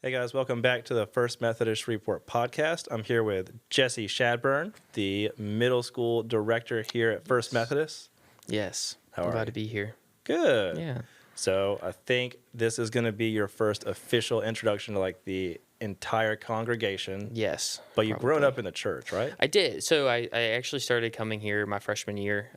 Hey guys, welcome back to the First Methodist Shreveport podcast. I'm here with Jesse Shadburn, the middle school director here at First Methodist. Yes. How I'm are glad you? to be here. Good. Yeah. So I think this is going to be your first official introduction to like the entire congregation. Yes. But you've grown probably. up in the church, right? I did. So I actually started coming here my freshman year.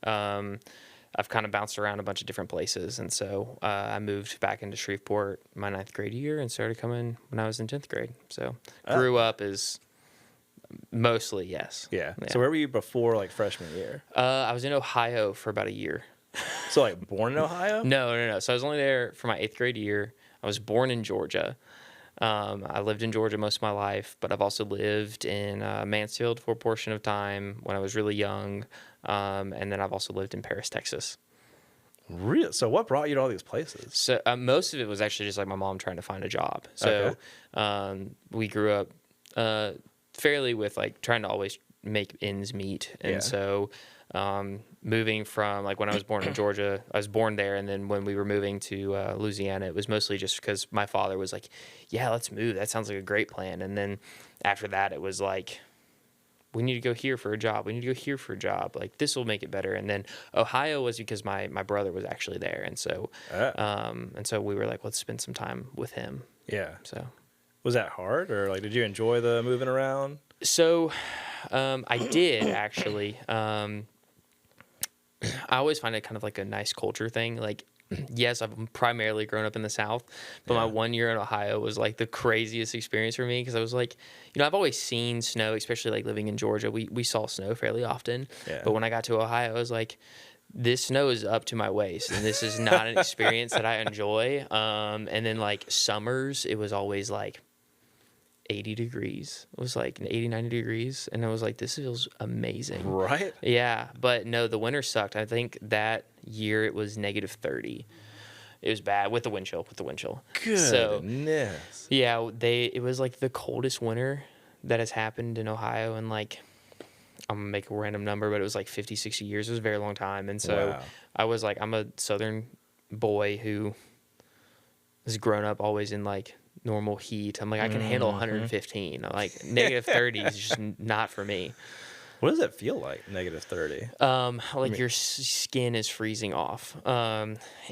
I've kind of bounced around a bunch of different places. And so I moved back into Shreveport my 9th grade year and started coming when I was in 10th grade. So grew up as mostly, yes. Yeah. So where were you before like freshman year? I was in Ohio for about a year. So like born in Ohio? No. So I was only there for my 8th grade year. I was born in Georgia. I lived in Georgia most of my life, but I've also lived in Mansfield for a portion of time when I was really young. And then I've also lived in Paris, Texas. Really? So what brought you to all these places? So most of it was actually just like my mom trying to find a job. So we grew up fairly with like trying to always make ends meet. And so moving from like when I was born in Georgia, I was born there. And then when we were moving to Louisiana, it was mostly just because my father was like, yeah, let's move. That sounds like a great plan. And then after that, it was like, we need to go here for a job. We need to go here for a job. Like this will make it better. And then Ohio was because my brother was actually there. And so, we were like, let's spend some time with him. Yeah. So Was that hard or like, did you enjoy the moving around? So I did actually. I always find it kind of like a nice culture thing. Like, yes, I've primarily grown up in the South, but my 1 year in Ohio was like the craziest experience for me because I was like, I've always seen snow, especially like living in Georgia. We saw snow fairly often, but when I got to Ohio, I was like, this snow is up to my waist, and this is not an experience that I enjoy. And then like summers, it was always like 80 degrees. It was like 80, 90 degrees. And I was like, this feels amazing. Right? Yeah. But no, the winter sucked. I think that year it was negative 30. It was bad with the wind chill, Goodness. So, yeah, it was like the coldest winter that has happened in Ohio in like, I'm going to make a random number, but it was like 50, 60 years. It was a very long time. And so I was like, I'm a Southern boy who has grown up always in like normal heat. I'm like, I can handle 115. Like negative 30 is just not for me. What does it feel like, negative 30? Your skin is freezing off.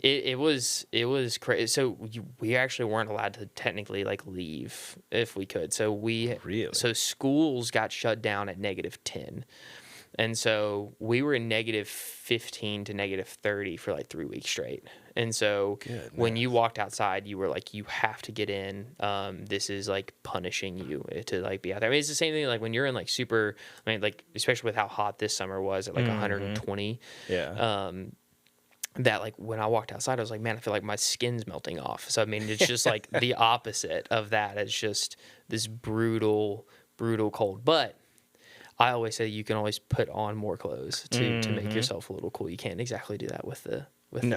It was crazy. So we actually weren't allowed to technically like leave if we could. So so schools got shut down at negative 10. And so we were in negative 15 to negative 30 for like 3 weeks straight. And so when you walked outside, you were like, you have to get in. This is like punishing you to like be out there. I mean, it's the same thing like when you're in like like especially with how hot this summer was at like 120. Yeah. That like when I walked outside, I was like, man, I feel like my skin's melting off. So I mean, it's just like the opposite of that. It's just this brutal cold. But I always say you can always put on more clothes to make yourself a little cool. You can't exactly do that with the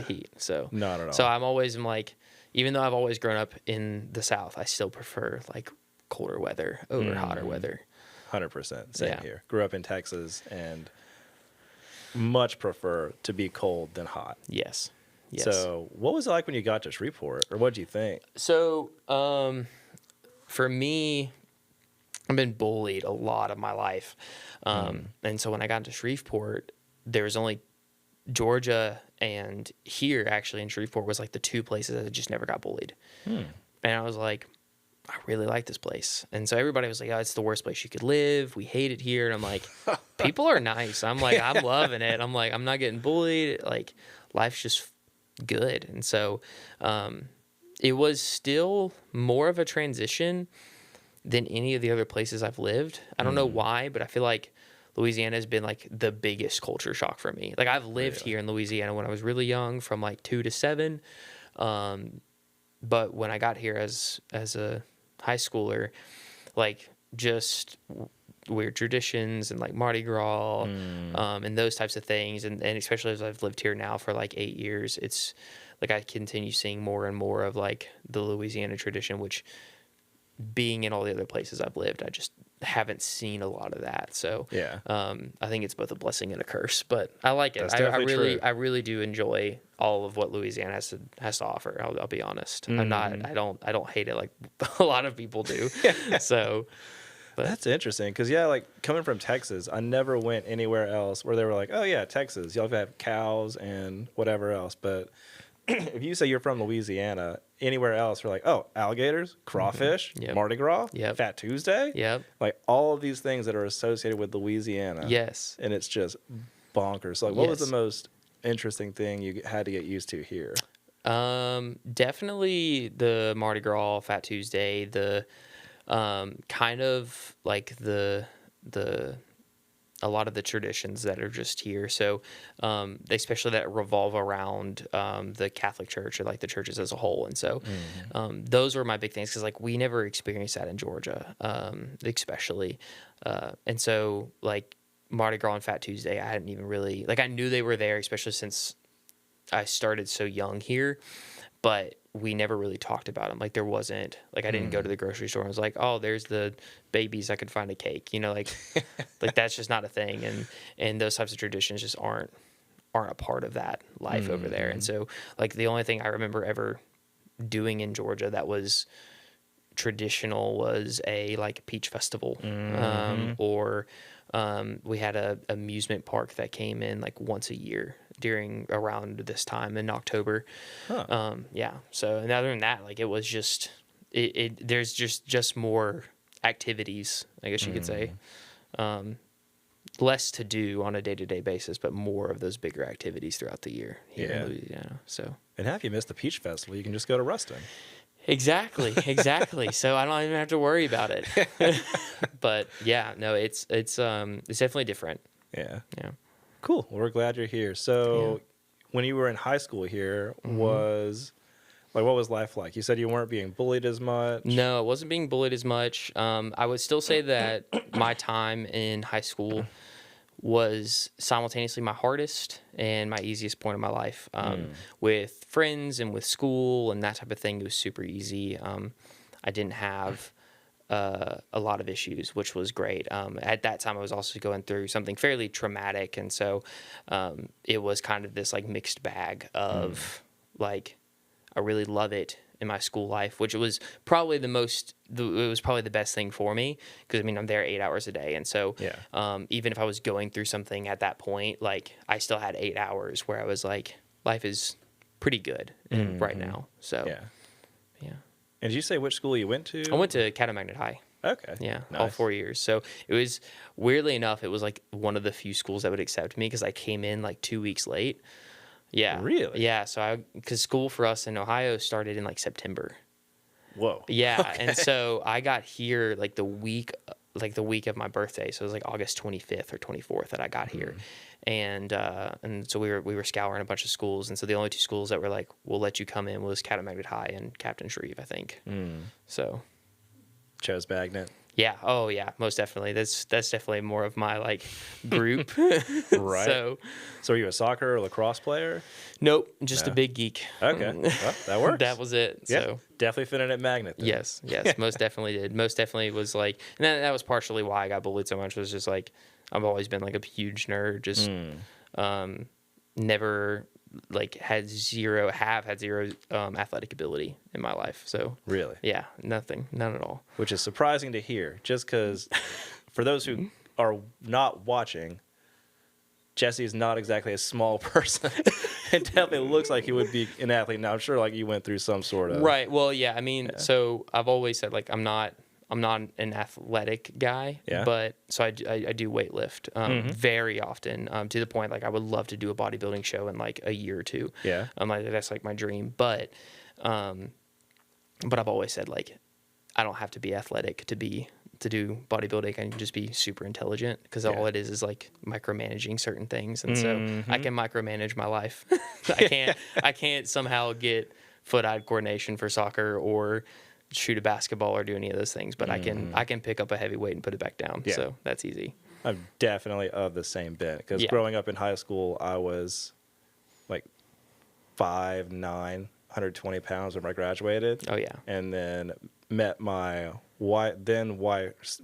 heat. So not at all. So I'm like, even though I've always grown up in the South, I still prefer like colder weather over hotter weather. 100%. Same here. Grew up in Texas and much prefer to be cold than hot. Yes. So what was it like when you got to Shreveport, or what did you think? So for me, I've been bullied a lot of my life. And so when I got into Shreveport, there was only Georgia and here actually in Shreveport was like the two places that I just never got bullied. And I was like, I really like this place. And so everybody was like, oh, it's the worst place you could live. We hate it here. And I'm like, people are nice. I'm like, I'm loving it. I'm like, I'm not getting bullied. Like life's just good. And so it was still more of a transition than any of the other places I've lived. I don't know why, but I feel like Louisiana has been like the biggest culture shock for me. Like I've lived here in Louisiana when I was really young, from like 2 to 7. But when I got here as a high schooler, like just weird traditions and like Mardi Gras and those types of things. And especially as I've lived here now for like 8 years, it's like I continue seeing more and more of like the Louisiana tradition, which being in all the other places I've lived, I just haven't seen a lot of that. So Yeah. I think it's both a blessing and a curse, but I like it. That's I definitely really, true. I really do enjoy all of what Louisiana has to offer. I'll be honest. I'm not. I don't hate it like a lot of people do. So, but That's interesting because, yeah, like coming from Texas, I never went anywhere else where they were like, oh, yeah, Texas, y'all have cows and whatever else. But if you say you're from Louisiana, anywhere else, we're like, oh, alligators, crawfish, Yep. Mardi Gras, Yep. Fat Tuesday. Yep. Like all of these things that are associated with Louisiana. Yes. And it's just bonkers. So, like, what was Yes. the most interesting thing you had to get used to here? Definitely the Mardi Gras, Fat Tuesday, the kind of like the a lot of the traditions that are just here. So, especially that revolve around the Catholic Church or like the churches as a whole. And so, those were my big things because like we never experienced that in Georgia, especially. And so, like Mardi Gras and Fat Tuesday, I hadn't even really like I knew they were there, especially since I started so young here, but we never really talked about them. Like there wasn't like I didn't go to the grocery store and was like, oh, there's the babies. I could find a cake. You know, like like that's just not a thing. And those types of traditions just aren't a part of that life over there. And so like the only thing I remember ever doing in Georgia that was traditional was a like peach festival, or we had a amusement park that came in like once a year during around this time in October. Yeah. So and other than that, like it was just there's just more activities, I guess you could say. Less to do on a day-to-day basis, but more of those bigger activities throughout the year here in Louisiana. So And if you miss the Peach Festival, you can just go to Ruston. exactly. So I don't even have to worry about it. But yeah, no, it's definitely different. Yeah. Yeah. Cool. Well, we're glad you're here. So, when you were in high school here, what was life like? You said you weren't being bullied as much. No, I wasn't being bullied as much. I would still say that my time in high school was simultaneously my hardest and my easiest point of my life. With friends and with school and that type of thing, it was super easy. I didn't have a lot of issues, which was great. At that time, I was also going through something fairly traumatic, and so it was kind of this like mixed bag of like I really love it in my school life, which it was probably the best thing for me because I mean I'm there 8 hours a day, and so even if I was going through something at that point, like I still had 8 hours where I was like life is pretty good right now. So yeah. And did you say which school you went to? I went to Catamagnet High. Okay. Yeah, Nice. all 4 years. So it was, weirdly enough, it was like one of the few schools that would accept me because I came in like 2 weeks late. Yeah. Really? Yeah. So because school for us in Ohio started in like September. Whoa. Yeah. Okay. And so I got here like the week of my birthday. So it was like August 25th or 24th that I got here. And so we were scouring a bunch of schools. And so the only two schools that were like, we'll let you come in was Catamagnet High and Captain Shreve, I think. So. Chose Bagnet. Yeah. Oh, yeah. Most definitely. That's definitely more of my like group. Right. So are you a soccer or lacrosse player? nope, just a big geek. Okay. Well, that works. That was it. Yeah. So Definitely fitting at Magnet. Then. yes, most definitely did. Most definitely was like, and that was partially why I got bullied so much. Was just like I've always been like a huge nerd. Just never like had zero athletic ability in my life. So Really? yeah, none at all. Which is surprising to hear, just because for those who are not watching, Jesse is not exactly a small person. It definitely looks like he would be an athlete. Now, I'm sure like you went through some sort of... Right. Well, yeah. I mean, so I've always said like I'm not an athletic guy, but so I do weightlift very often to the point like I would love to do a bodybuilding show in like a year or two. Yeah. Like, that's like my dream. But I've always said like I don't have to be athletic to do bodybuilding. I can just be super intelligent because all it is like micromanaging certain things, and so I can micromanage my life. I can't somehow get foot-eye coordination for soccer or shoot a basketball or do any of those things, but I can pick up a heavy weight and put it back down. Yeah. So that's easy. I'm definitely of the same bent because growing up in high school, I was like 5'9", 120 pounds when I graduated. Oh yeah. And then met my wife,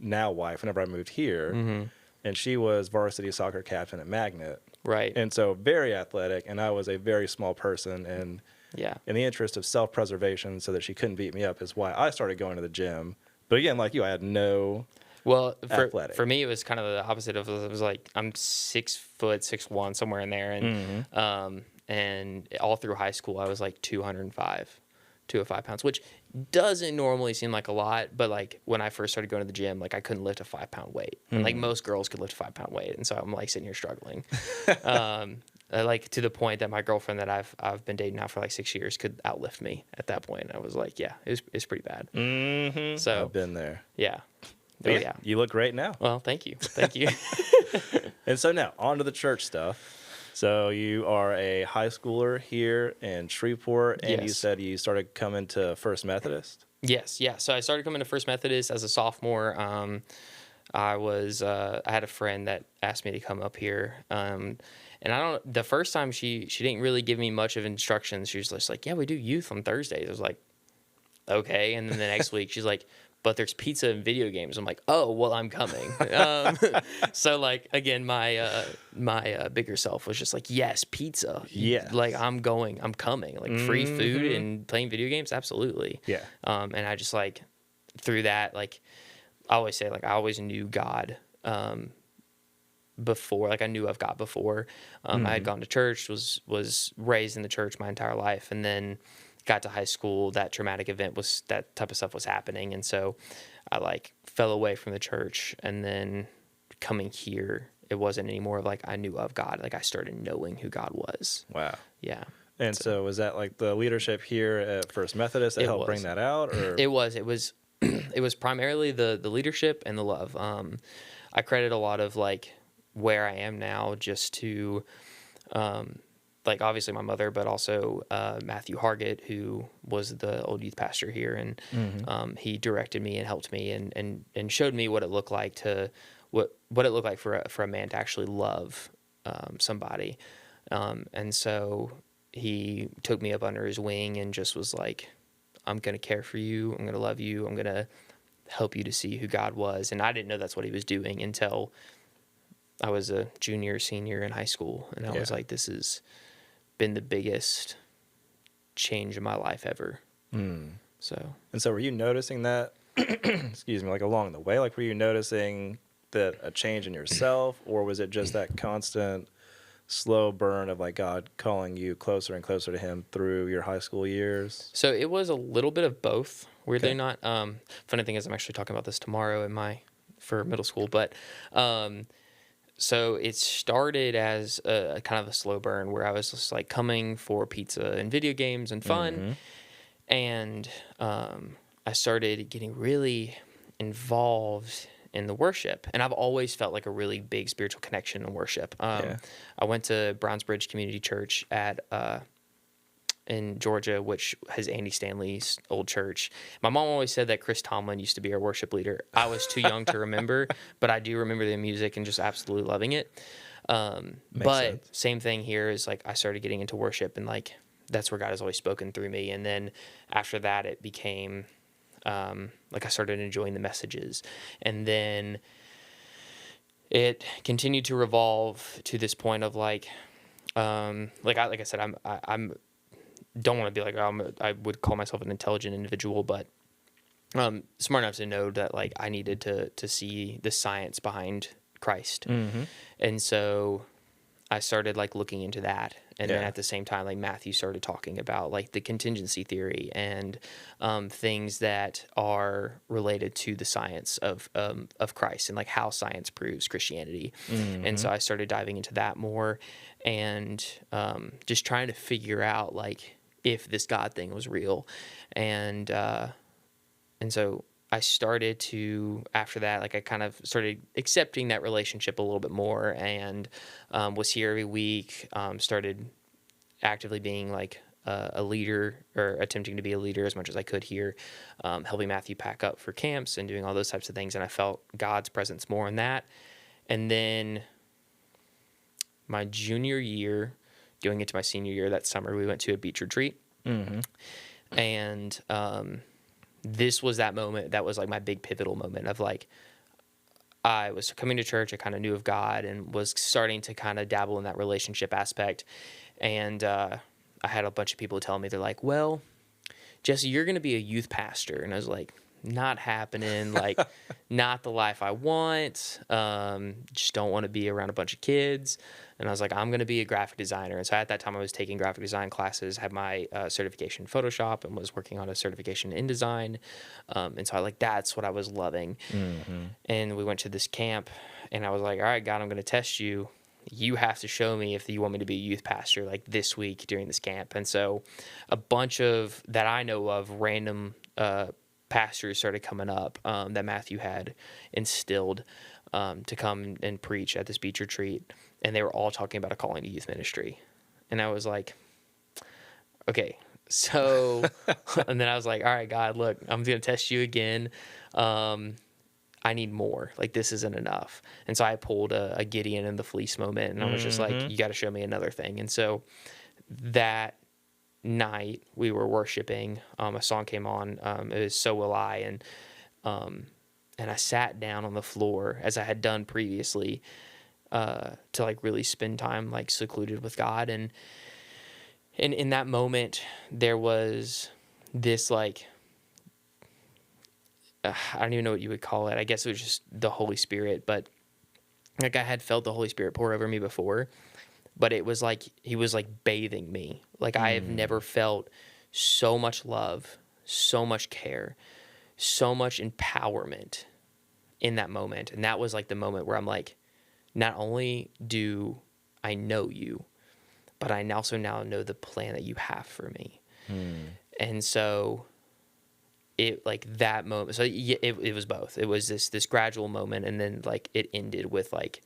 now wife, whenever I moved here, and she was varsity soccer captain at Magnet. Right. And so very athletic, and I was a very small person, and Yeah. in the interest of self-preservation so that she couldn't beat me up is why I started going to the gym. But again, like you, I had no athletic. For me, it was kind of the opposite of, it was like, I'm 6 foot, 6'1", somewhere in there. And all through high school, I was like 205 pounds, which doesn't normally seem like a lot. But like when I first started going to the gym, like I couldn't lift a 5-pound weight. And like most girls could lift a 5-pound weight. And so I'm like sitting here struggling. Like to the point that my girlfriend that I've been dating now for like 6 years could outlift me at that point. And I was like, yeah, it's pretty bad. So I've been there. Yeah. Oh, yeah. You look great now. Well, thank you. Thank you. And so now on to the church stuff. So you are a high schooler here in Shreveport, and you said you started coming to First Methodist? Yes. Yeah. So I started coming to First Methodist as a sophomore. I had a friend that asked me to come up here. And the first time she didn't really give me much of instructions. She was just like, yeah, we do youth on Thursdays. I was like, okay. And then the next week she's like, but there's pizza and video games. I'm like, oh, well, I'm coming. So like, again, my bigger self was just like, yes, pizza. Yes. Like I'm coming, like free food and playing video games. Absolutely. Yeah. And I just like through that, like I always say, like I always knew God, before, like I knew of God before. I had gone to church, was raised in the church my entire life. And then got to high school, that traumatic event that type of stuff was happening. And so I like fell away from the church, and then coming here, it wasn't anymore of like, I knew of God. Like I started knowing who God was. Wow. Yeah. And so was that like the leadership here at First Methodist that helped bring that out? Or? It was it was primarily the leadership and the love. I credit a lot of like where I am now just to, like obviously my mother, but also Matthew Hargett, who was the old youth pastor here, and he directed me and helped me and showed me what it looked like for a man to actually love somebody, and so he took me up under his wing and just was like, I'm gonna care for you, I'm gonna love you, I'm gonna help you to see who God was. And I didn't know that's what he was doing until I was a senior in high school, and I was like, this has been the biggest change in my life ever. So were you noticing that excuse me, like along the way, like were you noticing that a change in yourself, or was it just that constant slow burn of like God calling you closer and closer to him through your high school years? So it was a little bit of both, weirdly not. Funny thing is I'm actually talking about this tomorrow for middle school, but so it started as a kind of a slow burn where I was just like coming for pizza and video games and fun. And I started getting really involved in the worship. And I've always felt like a really big spiritual connection in worship. I went to Browns Bridge Community Church in Georgia, which has Andy Stanley's old church. My mom always said that Chris Tomlin used to be our worship leader. I was too young to remember, but I do remember the music and just absolutely loving it. But same thing here is like I started getting into worship, and like that's where God has always spoken through me. And then after that, it became like I started enjoying the messages, and then it continued to revolve to this point of like I said, I'm don't want to be like I would call myself an intelligent individual, but smart enough to know that like I needed to see the science behind Christ, and so I started like looking into that, and then at the same time, like Matthew started talking about like the contingency theory and things that are related to the science of Christ and like how science proves Christianity, and so I started diving into that more, and just trying to figure out like if this God thing was real, and so I started to, after that, like I kind of started accepting that relationship a little bit more, and was here every week, started actively being like a leader, or attempting to be a leader as much as I could here, helping Matthew pack up for camps and doing all those types of things, and I felt God's presence more in that. And then my junior year, going into my senior year, that summer, we went to a beach retreat. And this was that moment that was like my big pivotal moment of like, I was coming to church. I kind of knew of God and was starting to kind of dabble in that relationship aspect. And I had a bunch of people telling me, they're like, well, Jesse, you're going to be a youth pastor. And I was like, not happening. Like, not the life I want. Just don't want to be around a bunch of kids. And I was like, I'm going to be a graphic designer. And so at that time, I was taking graphic design classes, had my certification in Photoshop, and was working on a certification in design. And so that's what I was loving. Mm-hmm. And we went to this camp, and I was like, all right, God, I'm going to test you. You have to show me if you want me to be a youth pastor like this week during this camp. And so a bunch of, that I know of, random pastors started coming up that Matthew had instilled to come and preach at this beach retreat. And they were all talking about a calling to youth ministry. And I was like, okay, so, and then I was like, all right, God, look, I'm going to test you again. I need more. Like, this isn't enough. And so I pulled a Gideon in the fleece moment, and I was just like, you got to show me another thing. And so that night we were worshiping, a song came on, it was So Will I. And I sat down on the floor as I had done previously, to like really spend time like secluded with God. And in that moment, there was this like, I don't even know what you would call it. I guess it was just the Holy Spirit, but like I had felt the Holy Spirit pour over me before, but it was like he was like bathing me. Like I have never felt so much love, so much care, so much empowerment in that moment. And that was like the moment where I'm like, not only do I know you, but I also now know the plan that you have for me. And so it like that moment, so it was both. It was this gradual moment, and then like it ended with like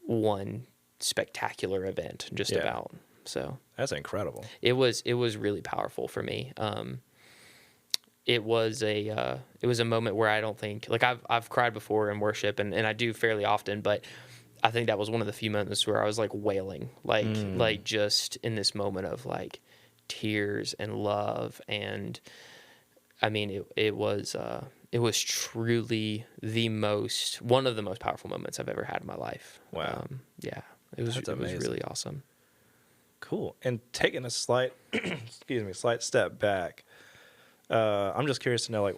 one spectacular event just about. So that's incredible. It was really powerful for me. It was a moment where I don't think, like I've cried before in worship, and I do fairly often, but I think that was one of the few moments where I was like wailing, like just in this moment of like tears and love. And I mean, it was truly one of the most powerful moments I've ever had in my life. Wow. It was really awesome. Cool. And taking a slight step back, I'm just curious to know, like,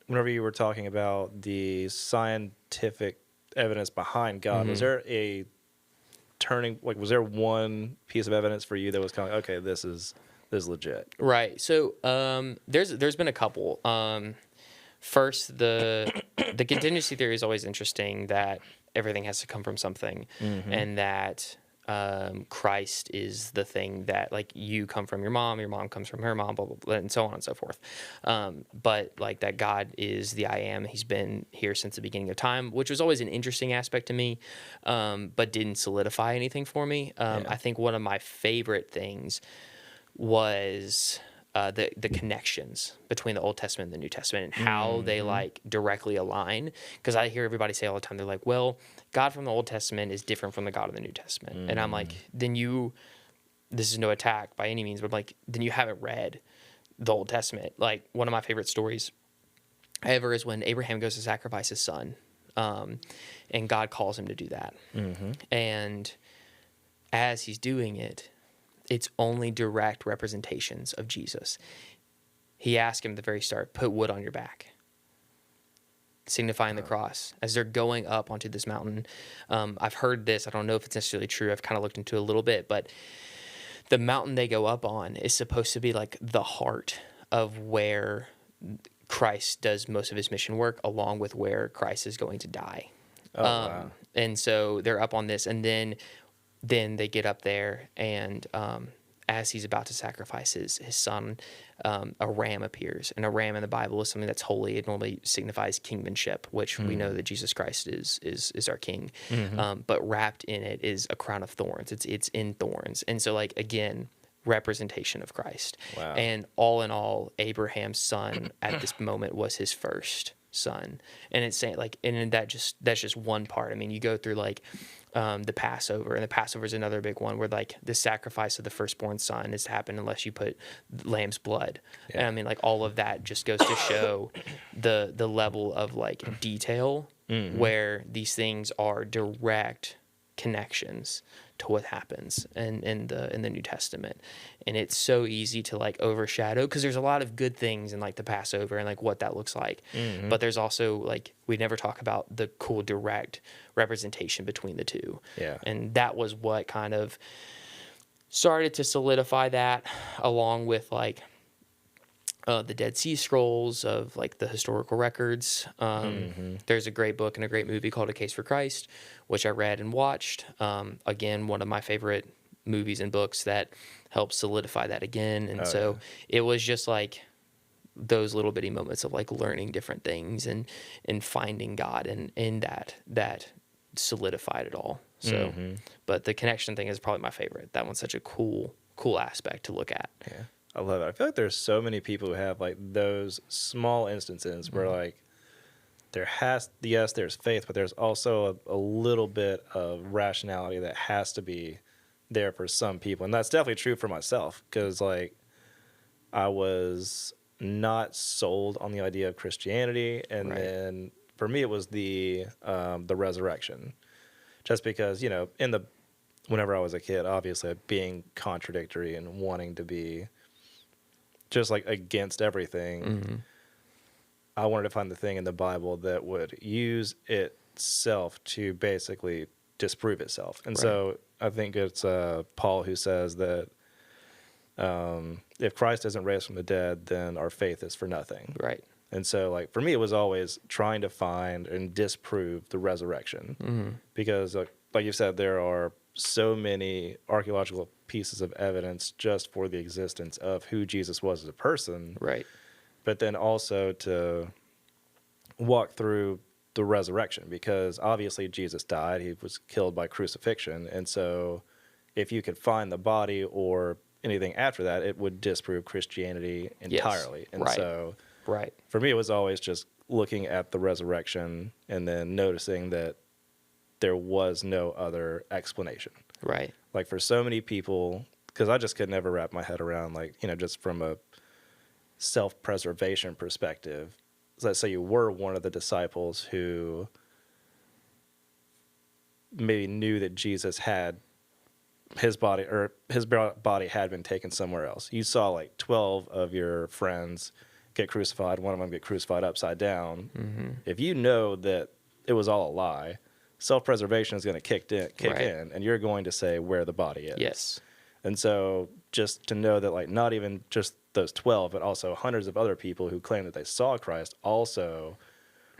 whenever you were talking about the scientific evidence behind God, was there a was there one piece of evidence for you that was kind of like, okay, this is legit? Right. So there's been a couple. First, the contingency theory is always interesting, that everything has to come from something, and that Christ is the thing, that like you come from your mom comes from her mom, blah, blah, blah, and so on and so forth. But like that God is the I am. He's been here since the beginning of time, which was always an interesting aspect to me, but didn't solidify anything for me. I think one of my favorite things was the connections between the Old Testament and the New Testament, and how they like directly align. Because I hear everybody say all the time, they're like, well, God from the Old Testament is different from the God of the New Testament. And I'm like, this is no attack by any means, but I'm like, then you haven't read the Old Testament. Like, one of my favorite stories ever is when Abraham goes to sacrifice his son, and God calls him to do that. And as he's doing it, it's only direct representations of Jesus. He asked him at the very start, put wood on your back, signifying the cross. As they're going up onto this mountain, I've heard this, I don't know if it's necessarily true, I've kind of looked into it a little bit, but the mountain they go up on is supposed to be like the heart of where Christ does most of his mission work, along with where Christ is going to die. Wow. And so they're up on this, and then they get up there, and as he's about to sacrifice his son, a ram appears. And a ram in the Bible is something that's holy. It normally signifies kingmanship, which we know that Jesus Christ is our king. But wrapped in it is a crown of thorns. It's in thorns. And so, like, again, representation of Christ. Wow. And all in all, Abraham's son at this moment was his first son. And it's saying like, and that's just one part. I mean, you go through like the Passover, and the Passover is another big one where like the sacrifice of the firstborn son is to happen unless you put lamb's blood. Yeah. And I mean, like all of that just goes to show the level of like detail where these things are direct connections to what happens in the New Testament. And it's so easy to like overshadow, because there's a lot of good things in like the Passover and like what that looks like. But there's also like, we never talk about the cool direct representation between the two. Yeah. And that was what kind of started to solidify that, along with like the Dead Sea Scrolls of like the historical records. There's a great book and a great movie called A Case for Christ, which I read and watched. Again, one of my favorite movies and books that helped solidify that again. And it was just like those little bitty moments of like learning different things and finding God, and in that solidified it all. So, but the connection thing is probably my favorite. That one's such a cool aspect to look at. Yeah. I love it. I feel like there's so many people who have like those small instances where like there's faith, but there's also a little bit of rationality that has to be there for some people. And that's definitely true for myself, because like I was not sold on the idea of Christianity. And then for me, it was the resurrection, just because, you know, whenever I was a kid, obviously being contradictory and wanting to be just like against everything, I wanted to find the thing in the Bible that would use itself to basically disprove itself. And so I think it's Paul who says that if Christ isn't raised from the dead, then our faith is for nothing. Right. And so like for me, it was always trying to find and disprove the resurrection, because like you said, there are so many archaeological pieces of evidence just for the existence of who Jesus was as a person. Right. But then also to walk through the resurrection, because obviously Jesus died. He was killed by crucifixion. And so if you could find the body or anything after that, it would disprove Christianity entirely. Yes. And so for me, it was always just looking at the resurrection and then noticing that there was no other explanation. Right. Like for so many people, because I just could never wrap my head around, like, you know, just from a self-preservation perspective, let's say you were one of the disciples who maybe knew that Jesus had his body had been taken somewhere else. You saw like 12 of your friends get crucified, one of them get crucified upside down. If you know that it was all a lie, self-preservation is going to kick in, and you're going to say where the body is. Yes. And so just to know that, like, not even just those 12, but also hundreds of other people who claim that they saw Christ also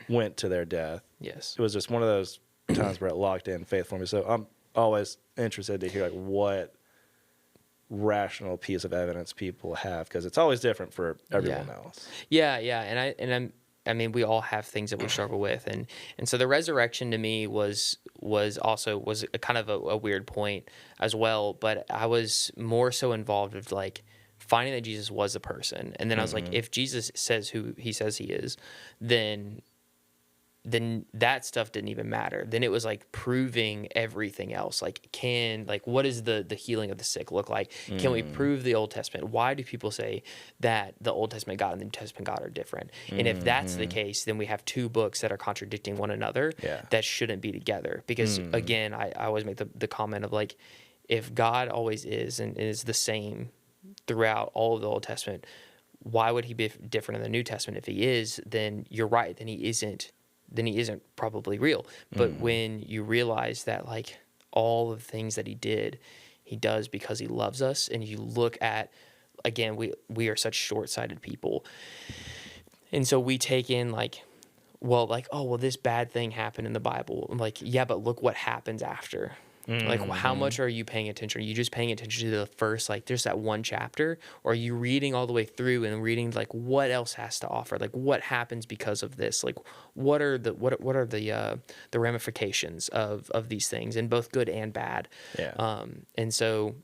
went to their death. Yes. It was just one of those times where it locked in faith for me. So I'm always interested to hear, like, what rational piece of evidence people have, because it's always different for everyone else. Yeah. I mean, we all have things that we struggle with, and so the resurrection to me was a kind of a weird point as well. But I was more so involved with like finding that Jesus was a person, and then I was like, if Jesus says who he says he is, then that stuff didn't even matter. Then it was like proving everything else. Like, what does the healing of the sick look like? Can we prove the Old Testament? Why do people say that the Old Testament God and the New Testament God are different? And if that's the case, then we have two books that are contradicting one another that shouldn't be together. Because again, I always make the comment of like, if God always is and is the same throughout all of the Old Testament, why would he be different in the New Testament? If he is, then you're right. Then he isn't probably real. But when you realize that like all of the things that he did, he does because he loves us, and you look at, again, we are such short-sighted people. And so we take in like, this bad thing happened in the Bible. I'm like, yeah, but look what happens after. Like, how much are you paying attention? Are you just paying attention to the first, like, there's that one chapter? Or are you reading all the way through and reading, like, what else has to offer? Like, what happens because of this? Like, what are the ramifications of these things, and both good and bad? Yeah. And so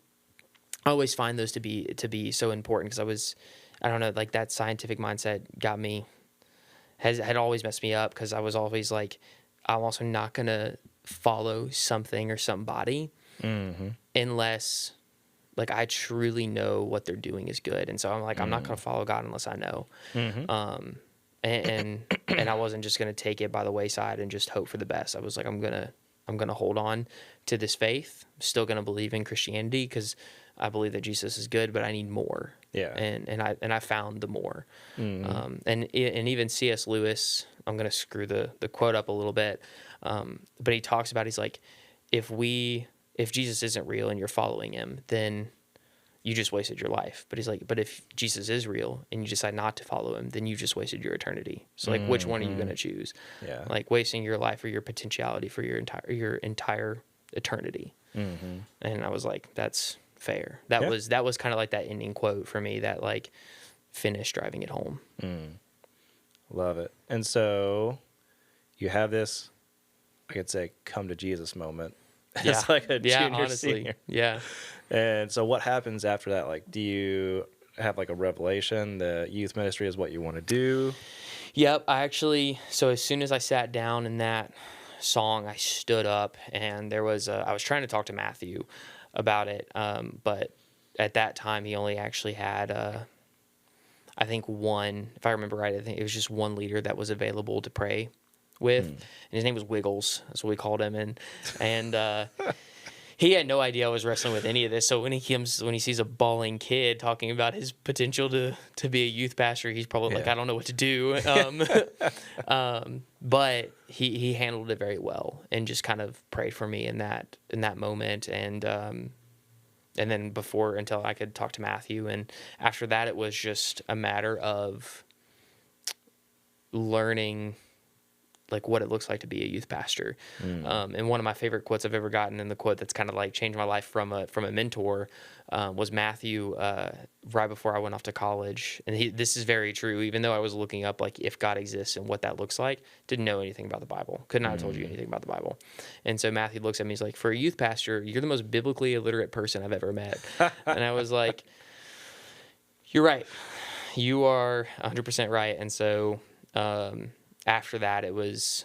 I always find those to be so important because I don't know, like that scientific mindset had always messed me up because I was always like, I'm also not going to follow something or somebody unless like I truly know what they're doing is good. And so I'm like, I'm not going to follow God unless I know. And I wasn't just going to take it by the wayside and just hope for the best. I was like, I'm going to hold on to this faith. I'm still going to believe in Christianity because I believe that Jesus is good, but I need more. Yeah. And I found the more. And even C.S. Lewis, I'm going to screw the quote up a little bit. But he talks about, he's like, if Jesus isn't real and you're following him, then you just wasted your life. But he's like, but if Jesus is real and you decide not to follow him, then you just wasted your eternity. So like, which one are you going to choose? Yeah. Like wasting your life or your potentiality for your entire eternity. And I was like, that's fair. That was kind of like that ending quote for me that like finished driving it home. Love it. And so you have this, I could say, come to Jesus moment. It's like a junior, senior. Yeah. And so what happens after that? Like, do you have like a revelation that youth ministry is what you want to do? Yep. So as soon as I sat down in that song, I stood up and I was trying to talk to Matthew about it. But at that time he only actually had, I think one, if I remember right, I think it was just one leader that was available to pray with, and his name was Wiggles. That's what we called him. And he had no idea I was wrestling with any of this. So when he sees a bawling kid talking about his potential to be a youth pastor, he's probably like, I don't know what to do. But he handled it very well and just kind of prayed for me in that moment. And then until I could talk to Matthew. And after that, it was just a matter of learning like what it looks like to be a youth pastor. And one of my favorite quotes I've ever gotten, and the quote that's kind of like changed my life from a mentor, was Matthew, right before I went off to college. And this is very true. Even though I was looking up like if God exists and what that looks like, didn't know anything about the Bible. Could not have told you anything about the Bible. And so Matthew looks at me, he's like, for a youth pastor, you're the most biblically illiterate person I've ever met. And I was like, you're right. You are 100% right. And so, after that, it was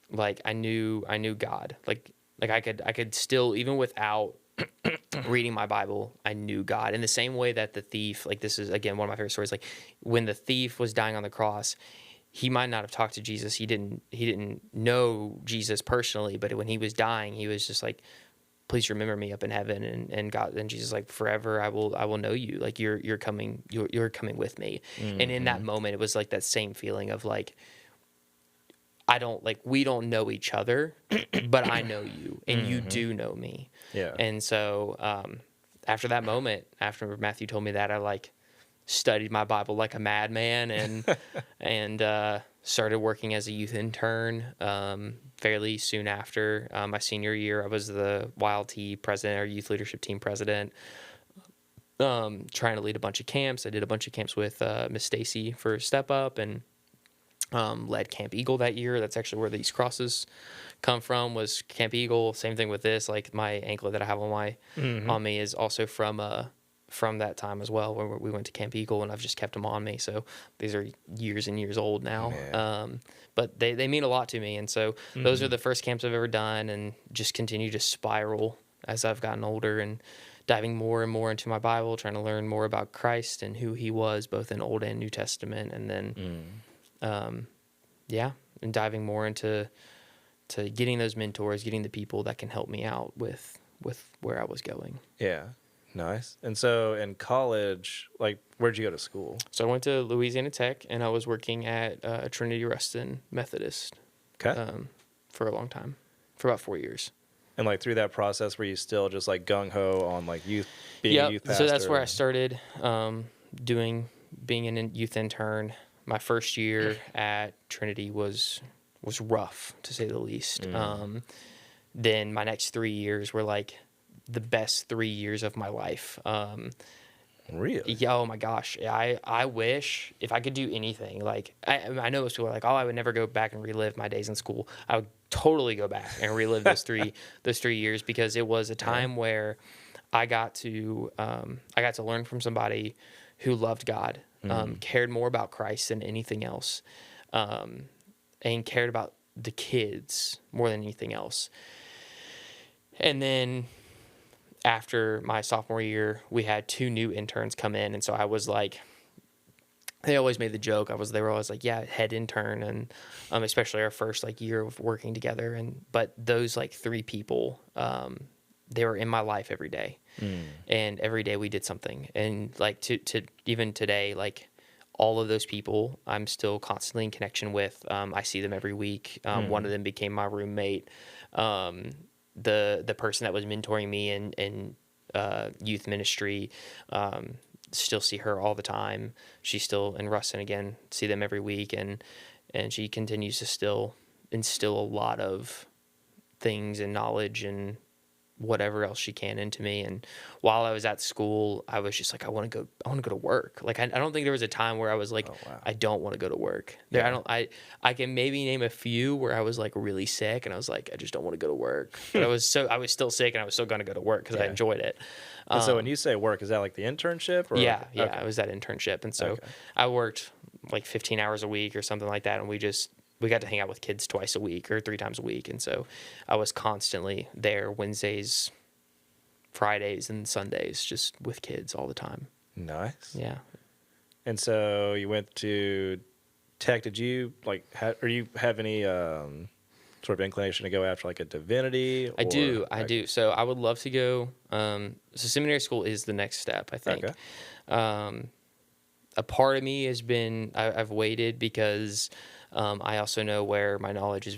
like I knew God. Like I could still, even without reading my Bible, I knew God. In the same way that the thief, like this is again one of my favorite stories. Like when the thief was dying on the cross, he might not have talked to Jesus. He didn't know Jesus personally, but when he was dying, he was just like, please remember me up in heaven. And God, and Jesus like, forever I will know you. Like you're coming with me. And in that moment, it was like that same feeling of like, we don't know each other, but I know you and you do know me. Yeah. And so, after that moment, after Matthew told me that, I like studied my Bible like a madman and started working as a youth intern, fairly soon after, my senior year. I was the YLT president, or youth leadership team president, trying to lead a bunch of camps. I did a bunch of camps with, Miss Stacy for Step Up, and led Camp Eagle that year. That's actually where these crosses come from, was Camp Eagle. Same thing with this. Like my anklet that I have on me is also from that time as well, where we went to Camp Eagle, and I've just kept them on me. So these are years and years old now. Yeah. But they mean a lot to me. And so those are the first camps I've ever done, and just continue to spiral as I've gotten older and diving more and more into my Bible, trying to learn more about Christ and who he was, both in Old and New Testament. And then, and diving more into getting those mentors, getting the people that can help me out with where I was going. Yeah. Nice. And so in college, like, where'd you go to school? So I went to Louisiana Tech, and I was working at Trinity Ruston Methodist for a long time, for about 4 years. And like through that process, were you still just like gung-ho on like being a youth pastor? So that's where I started being a youth intern. My first year at Trinity was rough, to say the least. Then my next 3 years were like the best 3 years of my life. Really? Yeah. Oh my gosh. I wish if I could do anything. Like I know most people are like, oh, I would never go back and relive my days in school. I would totally go back and relive those three years, because it was a time where I got to learn from somebody who loved God, cared more about Christ than anything else, and cared about the kids more than anything else. And then after my sophomore year, we had 2 new interns come in, and so I was like, they always made the joke. They were always like, yeah, head intern, and especially our first like year of working together. But those like 3 people, they were in my life every day, and every day we did something. And like to even today, like all of those people, I'm still constantly in connection with. I see them every week. One of them became my roommate. The person that was mentoring me in youth ministry. Still see her all the time. She's still in Ruston again, see them every week, and she continues to still instill a lot of things and knowledge and whatever else she can into me. And while I was at school, I was just like, I want to go to work. Like I don't think there was a time where I was like, I don't want to go to work. Yeah. I can maybe name a few where I was like really sick and I was like, I just don't want to go to work. But I was still sick and I was still going to go to work because I enjoyed it. And so when you say work, is that like the internship? Or Yeah, okay. it was that internship. And so I worked like 15 hours a week or something like that. And we got to hang out with kids twice a week or 3 times a week. And so I was constantly there Wednesdays, Fridays, and Sundays just with kids all the time. Nice. Yeah. And so you went to tech. Did you or you have any sort of inclination to go after like a divinity? I do. So I would love to go. So seminary school is the next step, I think. Okay. A part of me has been, I've waited because I also know where my knowledge is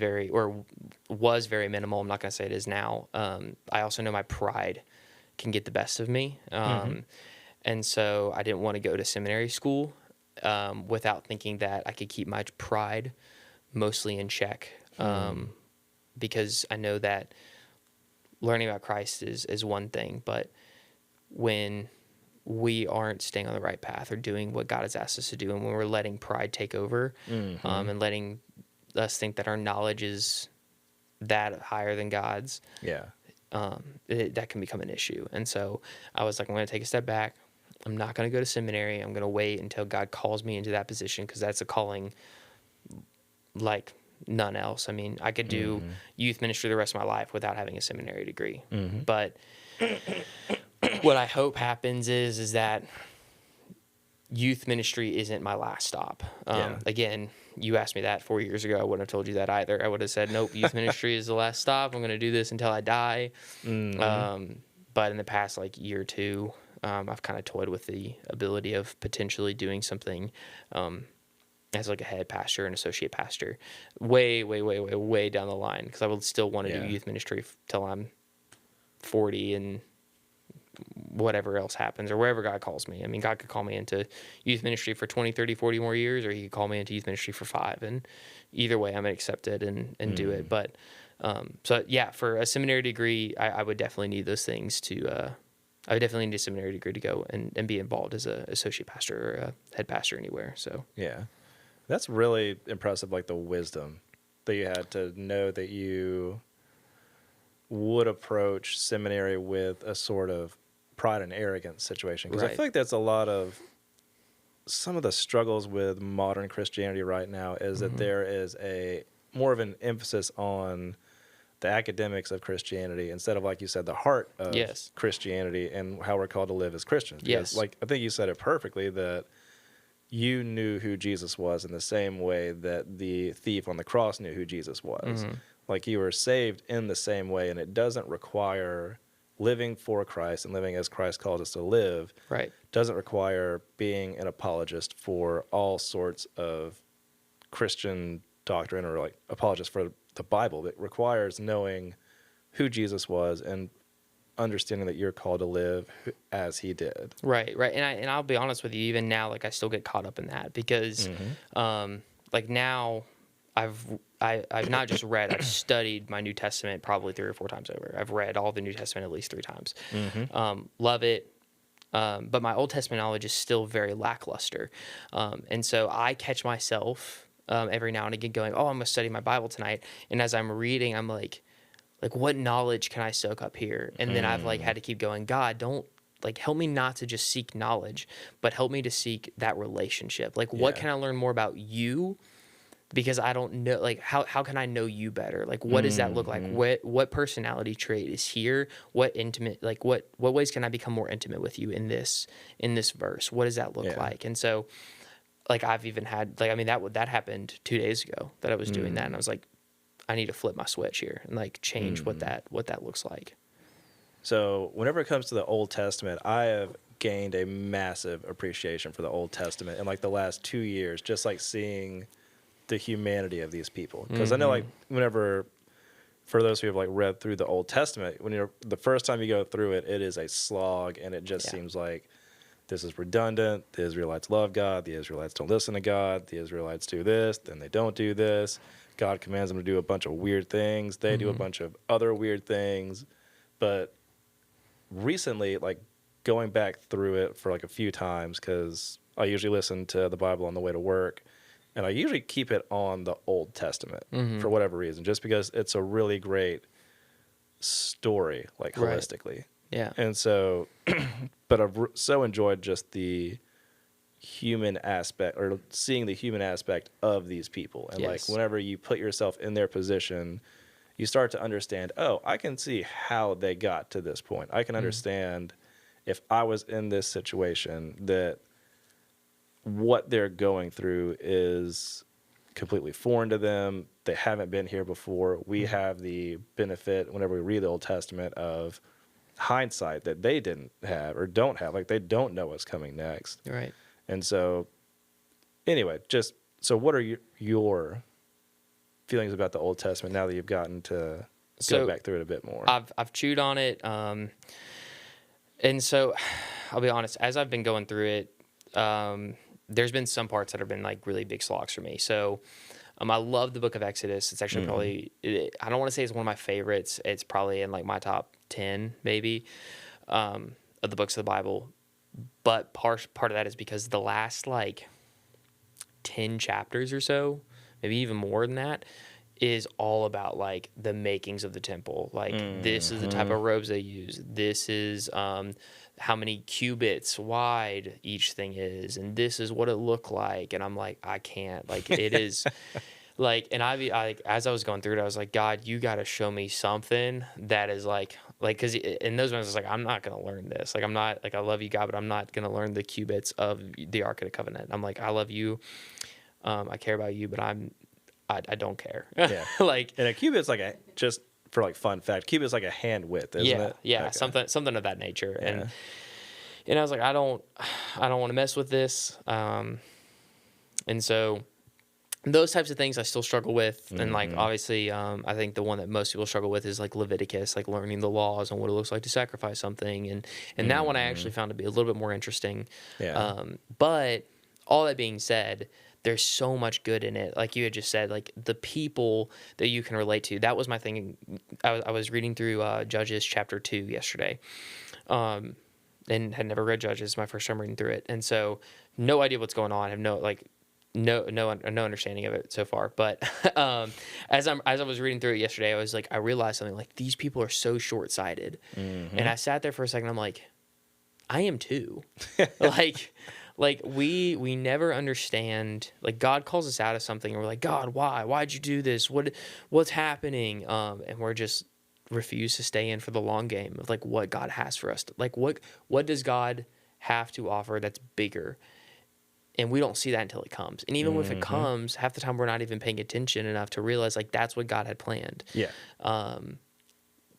was very minimal. I'm not going to say it is now. I also know my pride can get the best of me. And so I didn't want to go to seminary school without thinking that I could keep my pride mostly in check. Because I know that learning about Christ is one thing, but when we aren't staying on the right path or doing what God has asked us to do, and when we're letting pride take over, and letting us think that our knowledge is that higher than God's, that can become an issue. And so I was like, I'm going to take a step back. I'm not going to go to seminary. I'm going to wait until God calls me into that position, because that's a calling like none else. I mean, I could do youth ministry the rest of my life without having a seminary degree. But what I hope happens is that youth ministry isn't my last stop. Again, you asked me that 4 years ago. I wouldn't have told you that either. I would have said, nope, youth ministry is the last stop. I'm going to do this until I die. But in the past like year or two, I've kind of toyed with the ability of potentially doing something as like a head pastor and associate pastor way down the line, because I would still want to do youth ministry till I'm 40 and whatever else happens, or wherever God calls me. I mean, God could call me into youth ministry for 20, 30, 40 more years, or he could call me into youth ministry for 5. And either way, I'm going to accept it and do it. But so yeah, for a seminary degree, I would definitely need those things to, I would definitely need a seminary degree to go and be involved as an associate pastor or a head pastor anywhere. So yeah, that's really impressive. Like the wisdom that you had to know that you would approach seminary with a sort of pride and arrogance situation. Because I feel like that's a lot of some of the struggles with modern Christianity right now is that there is a more of an emphasis on the academics of Christianity instead of, like you said, the heart of Christianity and how we're called to live as Christians. Because, like, I think you said it perfectly, that you knew who Jesus was in the same way that the thief on the cross knew who Jesus was. Like, you were saved in the same way, and it doesn't require living for Christ and living as Christ called us to live. Doesn't require being an apologist for all sorts of Christian doctrine or like apologist for the Bible. It requires knowing who Jesus was and understanding that you're called to live as he did. Right. And I'll be honest with you, even now, like I still get caught up in that because like now I've not just read, I've studied my New Testament probably 3 or 4 times over. I've read all the New Testament at least 3 times. Love it. But my Old Testament knowledge is still very lackluster. And so I catch myself every now and again going, oh, I'm going to study my Bible tonight. And as I'm reading, I'm like, like what knowledge can I soak up here? And then I've like had to keep going, God, don't like help me not to just seek knowledge, but help me to seek that relationship. Like what Yeah. can I learn more about you? Because I don't know, like how can I know you better? Like what does that look like? What personality trait is here? What intimate, like what ways can I become more intimate with you in this verse? What does that look Yeah. like? And so like I've even had like, I mean that happened 2 days ago that I was doing that, and I was like, I need to flip my switch here and like change what that looks like. So whenever it comes to the Old Testament, I have gained a massive appreciation for the Old Testament in like the last 2 years, just like seeing the humanity of these people. Because I know like whenever, for those who have like read through the Old Testament, when you're the first time you go through it, it is a slog, and it just seems like this is redundant. The Israelites love God. The Israelites don't listen to God. The Israelites do this, then they don't do this. God commands them to do a bunch of weird things. They do a bunch of other weird things. But recently, like going back through it for like a few times, because I usually listen to the Bible on the way to work, and I usually keep it on the Old Testament for whatever reason, just because it's a really great story, like holistically. Yeah. And so, but I've so enjoyed just the human aspect, or seeing the human aspect of these people. And like whenever you put yourself in their position, you start to understand, oh, I can see how they got to this point. I can understand if I was in this situation, that what they're going through is completely foreign to them. They haven't been here before. We have the benefit, whenever we read the Old Testament, of hindsight that they didn't have or don't have. Like they don't know what's coming next. Right. And so, anyway, just so what are your feelings about the Old Testament now that you've gotten to go back through it a bit more? I've chewed on it, and so I'll be honest. As I've been going through it, there's been some parts that have been like really big slogs for me. So I love the book of Exodus. It's actually probably, I don't want to say it's one of my favorites. It's probably in like my top 10 maybe of the books of the Bible. But part of that is because the last like 10 chapters or so, maybe even more than that, is all about like the makings of the temple. Like this is the type of robes they use. This is how many cubits wide each thing is, and this is what it looked like. And I'm like, I can't. Like it is like, and I as I was going through it, I was like, God, you got to show me something that is like because in those moments, I was like, I'm not gonna learn this. Like I'm not like I love you, God, but I'm not gonna learn the cubits of the Ark of the Covenant. I'm like, I love you, I care about you, but I don't care. Yeah. Like, and a cubit's like just for like fun fact, cubit's like a hand width, isn't it? Yeah, Okay. something of that nature. Yeah. And I was like, I don't want to mess with this. And so those types of things I still struggle with. And like, obviously, I think the one that most people struggle with is like Leviticus, like learning the laws and what it looks like to sacrifice something. And that one I actually found to be a little bit more interesting. Yeah. But all that being said, there's so much good in it. Like you had just said, like the people that you can relate to. That was my thing. I was reading through Judges chapter 2 yesterday, and had never read Judges. My first time reading through it, and so no idea what's going on. I have no understanding of it so far. But as I was reading through it yesterday, I was like, I realized something. Like these people are so short sighted, and I sat there for a second. I'm like, I am too. Like we never understand. Like God calls us out of something, and we're like, God, why? Why'd you do this? What's happening? And we're just refuse to stay in for the long game of like what God has for us. Like what does God have to offer that's bigger? And we don't see that until it comes. And even if it comes, half the time we're not even paying attention enough to realize like that's what God had planned. Yeah.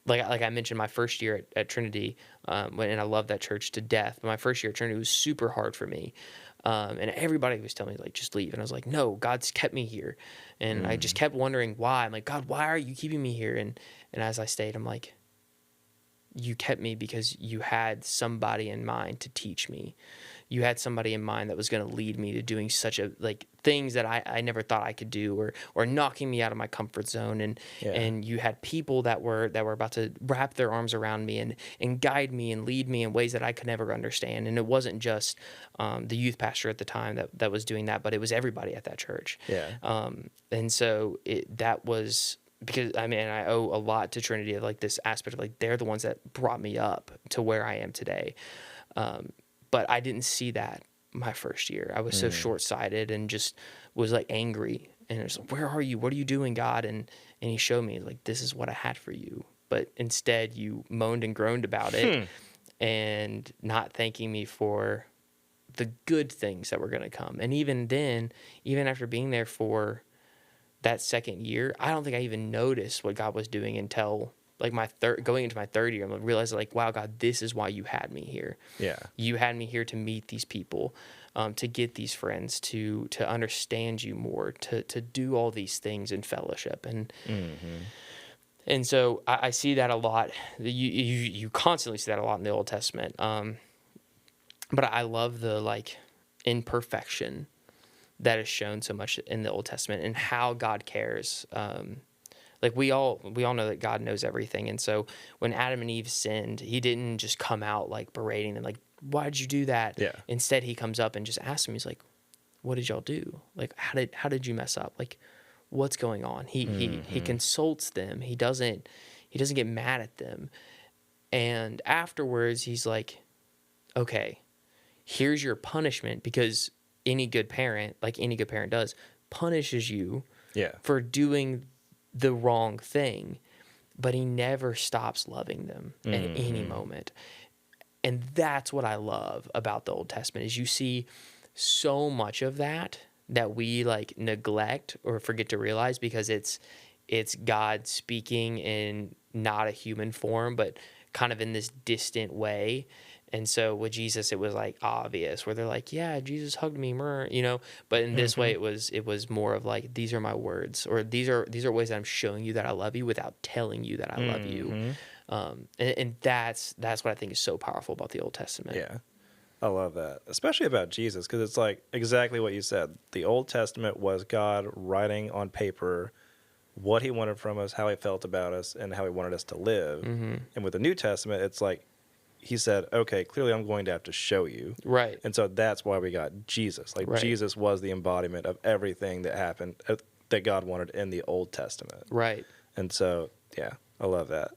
Like I mentioned, my first year at Trinity, and I love that church to death, but my first year at Trinity was super hard for me. And everybody was telling me, like, just leave. And I was like, no, God's kept me here. And I just kept wondering why. I'm like, God, why are you keeping me here? And as I stayed, I'm like, you kept me because you had somebody in mind to teach me. You had somebody in mind that was going to lead me to doing such a like things that I never thought I could do, or knocking me out of my comfort zone. And you had people that were about to wrap their arms around me and guide me and lead me in ways that I could never understand. And it wasn't just the youth pastor at the time that was doing that, but it was everybody at that church. Yeah. And so that was because I mean, I owe a lot to Trinity of like this aspect of like, they're the ones that brought me up to where I am today. But I didn't see that my first year. I was so short-sighted and just was like angry. And it was like, where are you? What are you doing, God? And he showed me like, this is what I had for you. But instead you moaned and groaned about it and not thanking me for the good things that were going to come. And even then, even after being there for that second year, I don't think I even noticed what God was doing until like going into my third year. I'm realizing like, wow, God, this is why you had me here. Yeah. You had me here to meet these people, to get these friends, to understand you more, to do all these things in fellowship. And so I see that a lot. You constantly see that a lot in the Old Testament. But I love the like imperfection that is shown so much in the Old Testament and how God cares. Like we all know that God knows everything. And so when Adam and Eve sinned, he didn't just come out like berating them, like, why did you do that? Yeah. Instead, he comes up and just asks them, he's like, what did y'all do? Like, how did you mess up? Like, what's going on? He consults them. He doesn't get mad at them. And afterwards, he's like, okay, here's your punishment, because any good parent, like any good parent does, punishes you for doing the wrong thing, but he never stops loving them at any moment. And that's what I love about the Old Testament, is you see so much of that we like neglect or forget to realize, because it's God speaking in not a human form, but kind of in this distant way. And so with Jesus, it was like obvious, where they're like, yeah, Jesus hugged me, you know, but in this way, it was more of like, these are my words, or these are ways that I'm showing you that I love you without telling you that I love you. And that's what I think is so powerful about the Old Testament. Yeah. I love that, especially about Jesus, because it's like exactly what you said. The Old Testament was God writing on paper what he wanted from us, how he felt about us, and how he wanted us to live. And with the New Testament, it's like he said, okay, clearly I'm going to have to show you. Right. And so that's why we got Jesus. Like Jesus was the embodiment of everything that happened, that God wanted in the Old Testament. Right. And so, yeah, I love that.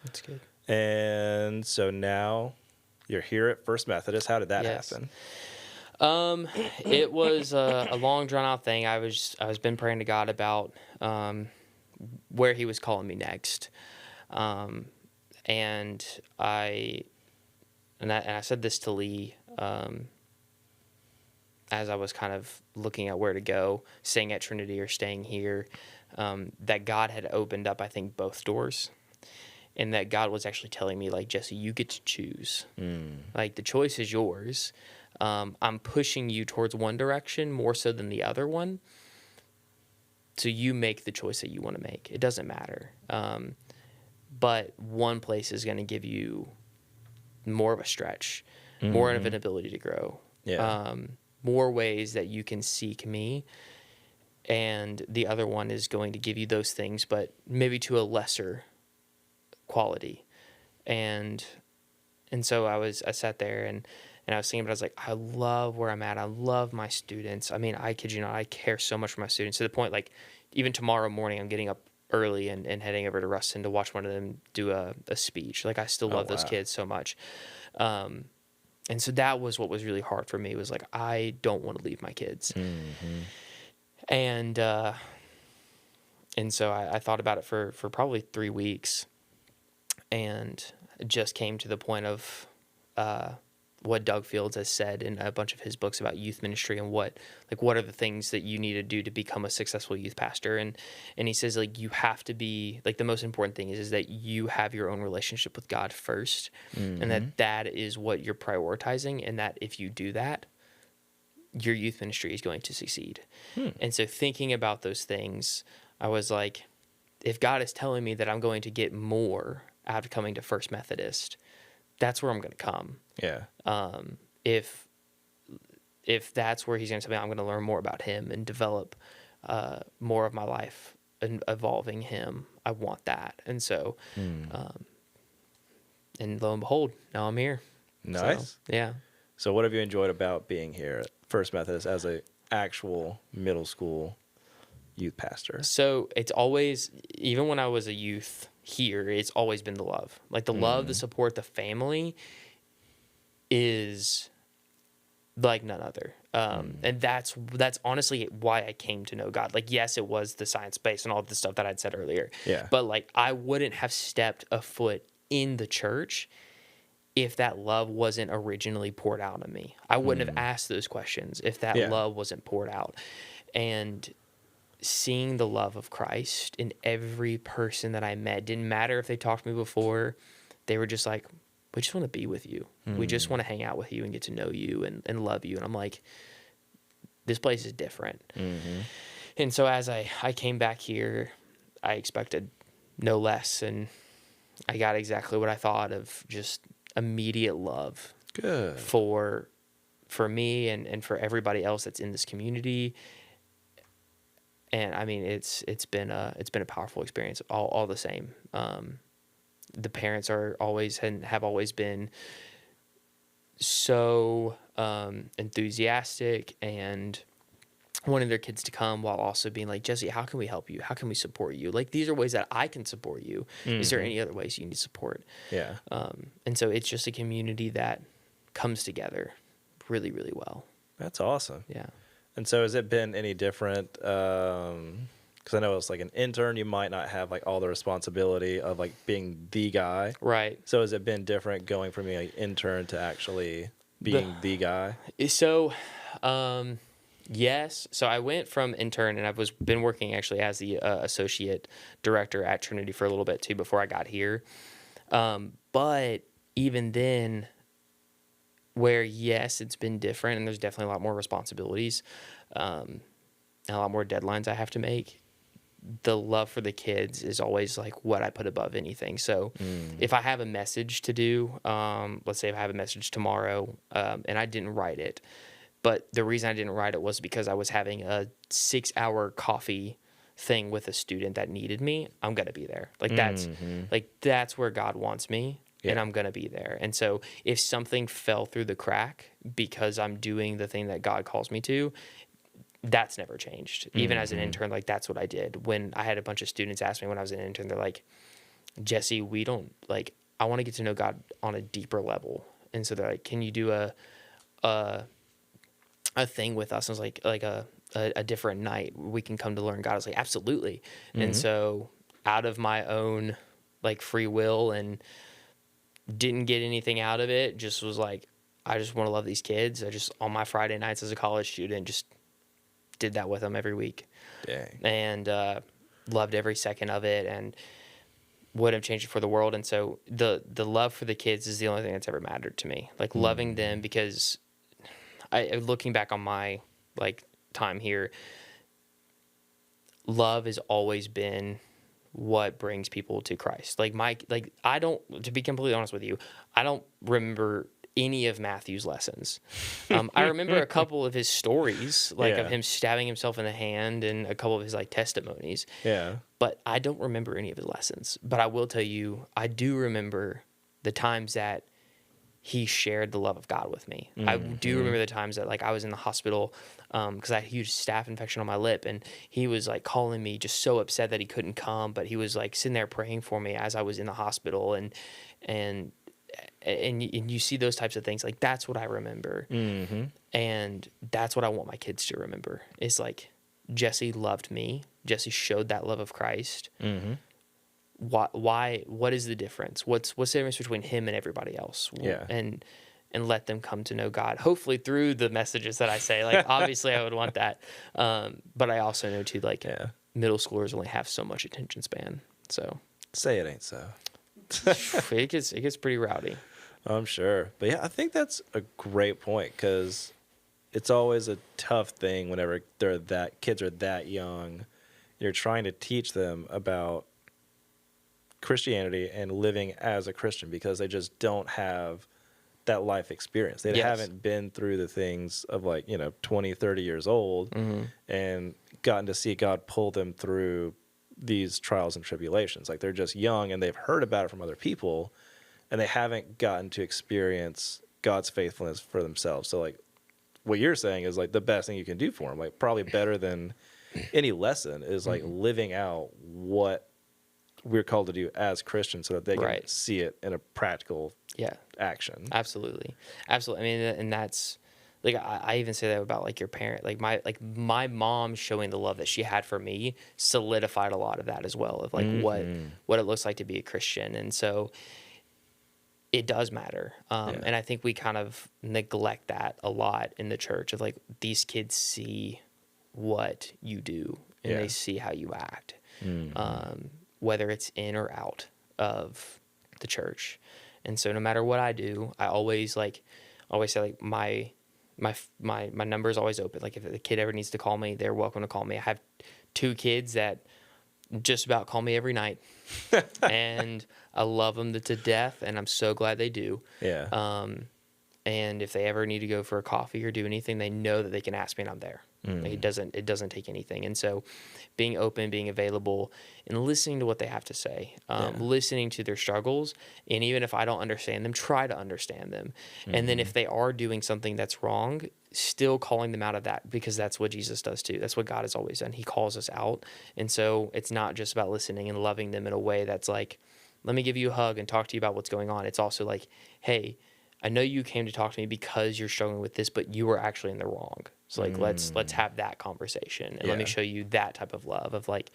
That's good. And so now you're here at First Methodist. How did that happen? It was a long drawn out thing. I was been praying to God about where he was calling me next. And I said this to Lee as I was kind of looking at where to go, staying at Trinity or staying here, that God had opened up, I think, both doors. And that God was actually telling me, like, Jesse, you get to choose. Like, the choice is yours. I'm pushing you towards one direction more so than the other one. So you make the choice that you want to make. It doesn't matter. But one place is going to give you more of a stretch, more of an ability to grow, more ways that you can seek me. And the other one is going to give you those things, but maybe to a lesser quality. And so I sat there and I was thinking, but I was like, I love where I'm at. I love my students. I mean, I kid you not, I care so much for my students, to the point, like, even tomorrow morning, I'm getting up early and heading over to Ruston to watch one of them do a speech. Like, I still love those kids so much. And so that was what was really hard for me, was like, I don't want to leave my kids. And so I thought about it for probably 3 weeks, and just came to the point of what Doug Fields has said in a bunch of his books about youth ministry, and what are the things that you need to do to become a successful youth pastor. And he says, like, you have to be, like, the most important thing is that you have your own relationship with God first, and that is what you're prioritizing, and that if you do that, your youth ministry is going to succeed. And so thinking about those things, I was like, if God is telling me that I'm going to get more out of coming to First Methodist, that's where I'm going to come. Yeah. If that's where he's going to tell me I'm going to learn more about him and develop more of my life and evolving him, I want that. And so, and lo and behold, now I'm here. Nice. So, yeah. So what have you enjoyed about being here at First Methodist as a actual middle school youth pastor? So it's always, even when I was a youth here, it's always been the love. Like the love, the support, the family is like none other. And that's honestly why I came to know God. Like, yes, it was the science base and all the stuff that I'd said earlier. Yeah. But like, I wouldn't have stepped a foot in the church if that love wasn't originally poured out on me. I wouldn't have asked those questions if that love wasn't poured out. And seeing the love of Christ in every person that I met, didn't matter if they talked to me before, they were just like, we just want to be with you. We just want to hang out with you and get to know you and love you. And I'm like, this place is different. And so as I came back here, I expected no less. And I got exactly what I thought of, just immediate love. Good. For me and for everybody else that's in this community. And I mean, it's been a powerful experience all the same. The parents are always and have always been so enthusiastic and wanting their kids to come, while also being like, Jesse, how can we help you? How can we support you? Like, these are ways that I can support you. Is there any other ways you need support? Yeah. And so it's just a community that comes together really, really well. That's awesome. Yeah. And so has it been any different? Because I know it's like an intern, you might not have like all the responsibility of like being the guy. Right. So has it been different going from being an intern to actually being the guy? So, yes. So I went from intern, and I've been working actually as the associate director at Trinity for a little bit too before I got here. But even then, where yes, it's been different, and there's definitely a lot more responsibilities, and a lot more deadlines I have to make. The love for the kids is always like what I put above anything. So if I have a message to do, let's say if I have a message tomorrow, and I didn't write it, but the reason I didn't write it was because I was having a 6-hour coffee thing with a student that needed me, I'm going to be there. Like that's where God wants me. Yeah. And I'm going to be there. And so if something fell through the crack because I'm doing the thing that God calls me to, that's never changed. Even as an intern, like that's what I did. When I had a bunch of students ask me when I was an intern, they're like, Jesse, I want to get to know God on a deeper level. And so they're like, can you do a thing with us? And it was like a different night we can come to learn God. I was like, absolutely. And so out of my own like free will and didn't get anything out of it, just was like, I just want to love these kids. I just, on my Friday nights as a college student, just did that with them every week. Dang. And loved every second of it and wouldn't have changed it for the world. And so the love for the kids is the only thing that's ever mattered to me. Like loving them, because looking back on my like time here, love has always been what brings people to Christ. I don't, to be completely honest with you, I don't remember any of Matthew's lessons. I remember a couple of his stories, of him stabbing himself in the hand, and a couple of his like testimonies. Yeah. But I don't remember any of his lessons. But I will tell you, I do remember the times that he shared the love of God with me. I do remember the times that like I was in the hospital because I had a huge staph infection on my lip, and he was like calling me, just so upset that he couldn't come, but he was like sitting there praying for me as I was in the hospital, and you see those types of things. Like that's what I remember, and that's what I want my kids to remember. Is like Jesse loved me. Jesse showed that love of Christ. Why? What is the difference? What's the difference between him and everybody else? Yeah. And let them come to know God, hopefully through the messages that I say. Like obviously I would want that, but I also know too, like middle schoolers only have so much attention span. So say it ain't so. it gets pretty rowdy. I'm sure, but yeah, I think that's a great point, because it's always a tough thing whenever kids are that young. You're trying to teach them about Christianity and living as a Christian, because they just don't have that life experience. They haven't been through the things of 20, 30 years old and gotten to see God pull them through these trials and tribulations. Like they're just young and they've heard about it from other people, and they haven't gotten to experience God's faithfulness for themselves. So like what you're saying is like the best thing you can do for them, like probably better than any lesson is like living out what we're called to do as Christians so that they can see it in a practical action. Absolutely. Absolutely. I mean, and that's like, I even say that about like your parent, like my mom showing the love that she had for me solidified a lot of that as well, of like what it looks like to be a Christian. And so it does matter. And I think we kind of neglect that a lot in the church, of like, these kids see what you do and they see how you act, whether it's in or out of the church. And so no matter what I do, I always say like my number is always open. Like, if the kid ever needs to call me, they're welcome to call me. I have 2 kids that just about call me every night, and I love them to death, and I'm so glad they do. Yeah. And if they ever need to go for a coffee or do anything, they know that they can ask me and I'm there. Like, it doesn't take anything. And so being open, being available, and listening to what they have to say, listening to their struggles. And even if I don't understand them, try to understand them. And then if they are doing something that's wrong, still calling them out of that, because that's what Jesus does too. That's what God has always done. He calls us out. And so it's not just about listening and loving them in a way that's like, let me give you a hug and talk to you about what's going on. It's also like, hey, I know you came to talk to me because you're struggling with this, but you were actually in the wrong. So like, let's have that conversation, and let me show you that type of love, of like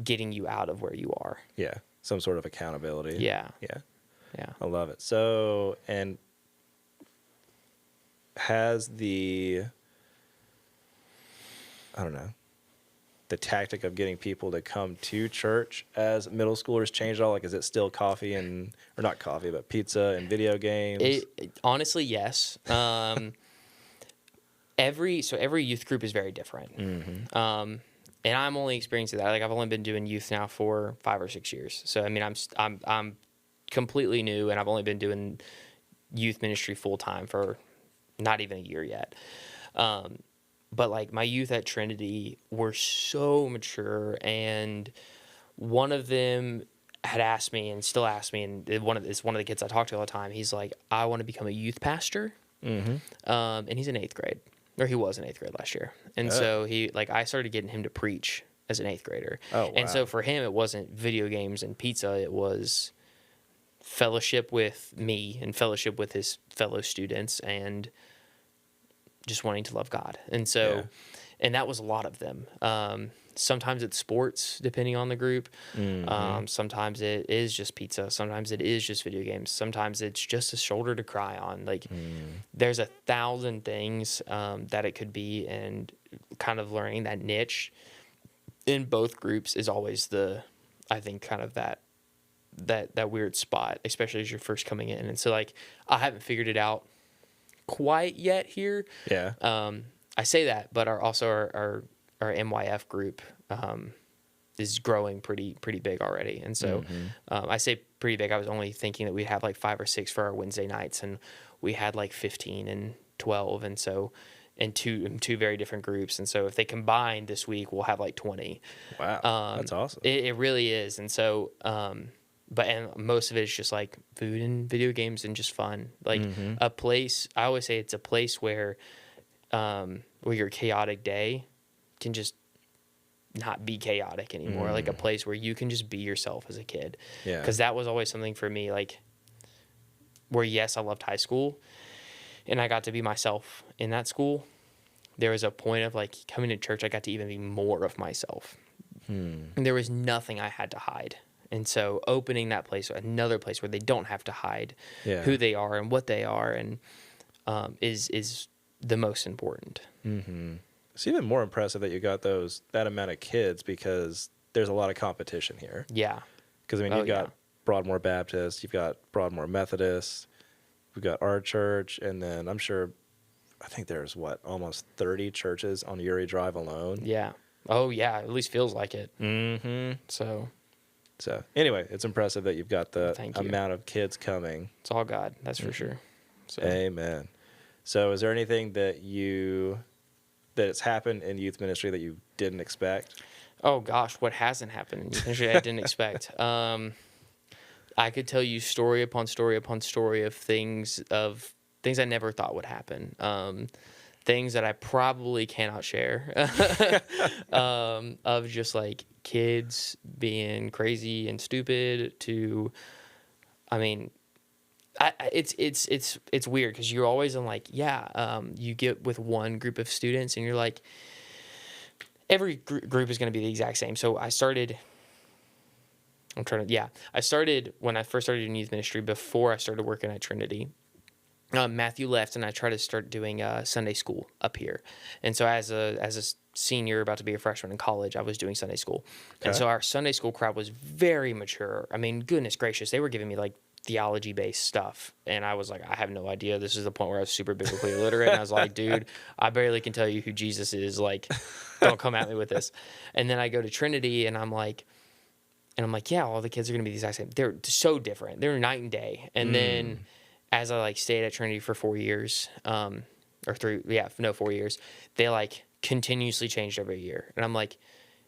getting you out of where you are. Yeah. Some sort of accountability. Yeah. Yeah. Yeah. I love it. So, and has the tactic of getting people to come to church as middle schoolers changed at all? Like, is it still coffee or not coffee, but pizza and video games? Honestly, yes. Every youth group is very different. And I'm only experiencing that. Like, I've only been doing youth now for 5 or 6 years. So, I mean, I'm completely new, and I've only been doing youth ministry full time for not even a year yet. But like, my youth at Trinity were so mature, and one of them had asked me and still asks me, and it's one of the kids I talk to all the time. He's like, I want to become a youth pastor. And he's in 8th grade, or he was in 8th grade last year. And so I started getting him to preach as an 8th grader. Oh, wow. And so for him, it wasn't video games and pizza. It was fellowship with me and fellowship with his fellow students, and just wanting to love God. And so, and that was a lot of them. Sometimes it's sports, depending on the group. Sometimes it is just pizza. Sometimes it is just video games. Sometimes it's just a shoulder to cry on. Like, there's 1,000 things that it could be, and kind of learning that niche in both groups is always I think kind of that weird spot, especially as you're first coming in. And so, like, I haven't figured it out quite yet here. Yeah. I say that, but our MYF group is growing pretty big already. And so I say pretty big. I was only thinking that we'd have like 5 or 6 for our Wednesday nights, and we had like 15 and 12. And so, in two very different groups. And so if they combine this week, we'll have like 20. Wow. That's awesome. It really is. And so, and most of it is just like food and video games and just fun. Like a place, I always say it's a place where your chaotic day can just not be chaotic anymore. Like a place where you can just be yourself as a kid. Yeah. Because that was always something for me, like, where yes, I loved high school and I got to be myself in that school. There was a point of like coming to church, I got to even be more of myself. And there was nothing I had to hide. And so opening that place, another place where they don't have to hide who they are and what they are, and is the most important. It's even more impressive that you got that amount of kids, because there's a lot of competition here. Yeah. Because, I mean, you've got Broadmoor Baptist, you've got Broadmoor Methodist, we've got our church, and then I think there's almost 30 churches on Uri Drive alone. Yeah. Oh, yeah. At least feels like it. So anyway, it's impressive that you've got the amount of kids coming. It's all God, that's for sure. So. Amen. So is there anything that it's happened in youth ministry that you didn't expect? Oh gosh, what hasn't happened in youth ministry I didn't expect? I could tell you story upon story upon story of things I never thought would happen. things that I probably cannot share of just like kids being crazy and stupid to, I mean, it's weird because you're always in like, you get with one group of students and you're like, every group is going to be the exact same. So I started when I first started in youth ministry before I started working at Trinity. Matthew left, and I tried to start doing Sunday school up here. And so as a senior, about to be a freshman in college, I was doing Sunday school. Okay. And so our Sunday school crowd was very mature. I mean, goodness gracious, they were giving me like theology-based stuff. And I was like, I have no idea. This is the point where I was super biblically illiterate. And I was like, dude, I barely can tell you who Jesus is. Like, don't come at me with this. And then I go to Trinity, and I'm like, yeah, all the kids are going to be the exact same. They're so different. They're night and day. And then as I like stayed at Trinity for 4 years, 4 years, they like continuously changed every year. And I'm like,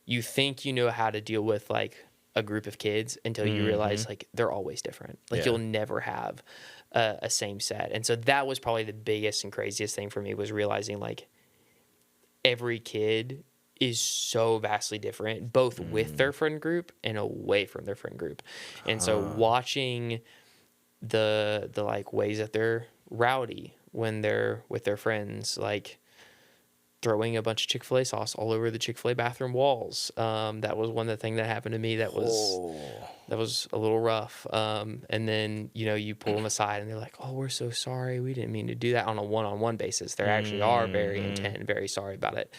you think you know how to deal with like a group of kids until you realize like they're always different. Like you'll never have a same set. And so that was probably the biggest and craziest thing for me, was realizing like every kid is so vastly different, both with their friend group and away from their friend group. And so watching the like ways that they're rowdy when they're with their friends, like throwing a bunch of Chick-fil-A sauce all over the Chick-fil-A bathroom walls. That was one of the things that happened to me that was a little rough. And then, you pull them aside and they're like, oh, we're so sorry. We didn't mean to do that, on a one-on-one basis. They actually are very intent and very sorry about it.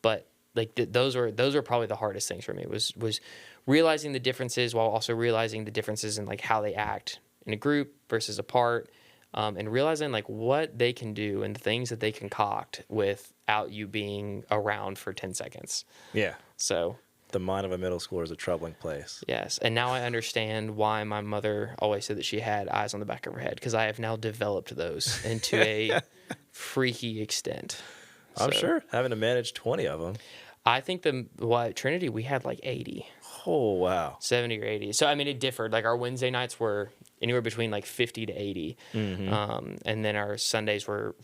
But like those are probably the hardest things for me, was realizing the differences while also realizing the differences in like how they act in a group versus apart, and realizing like what they can do and the things that they concoct without you being around for 10 seconds. Yeah. So the mind of a middle schooler is a troubling place. Yes. And now I understand why my mother always said that she had eyes on the back of her head, because I have now developed those into a freaky extent. I'm sure having to manage 20 of them. I think at Trinity, we had like 80. Oh, wow. 70 or 80. So, I mean, it differed. Like, our Wednesday nights were anywhere between like 50 to 80. And then our Sundays were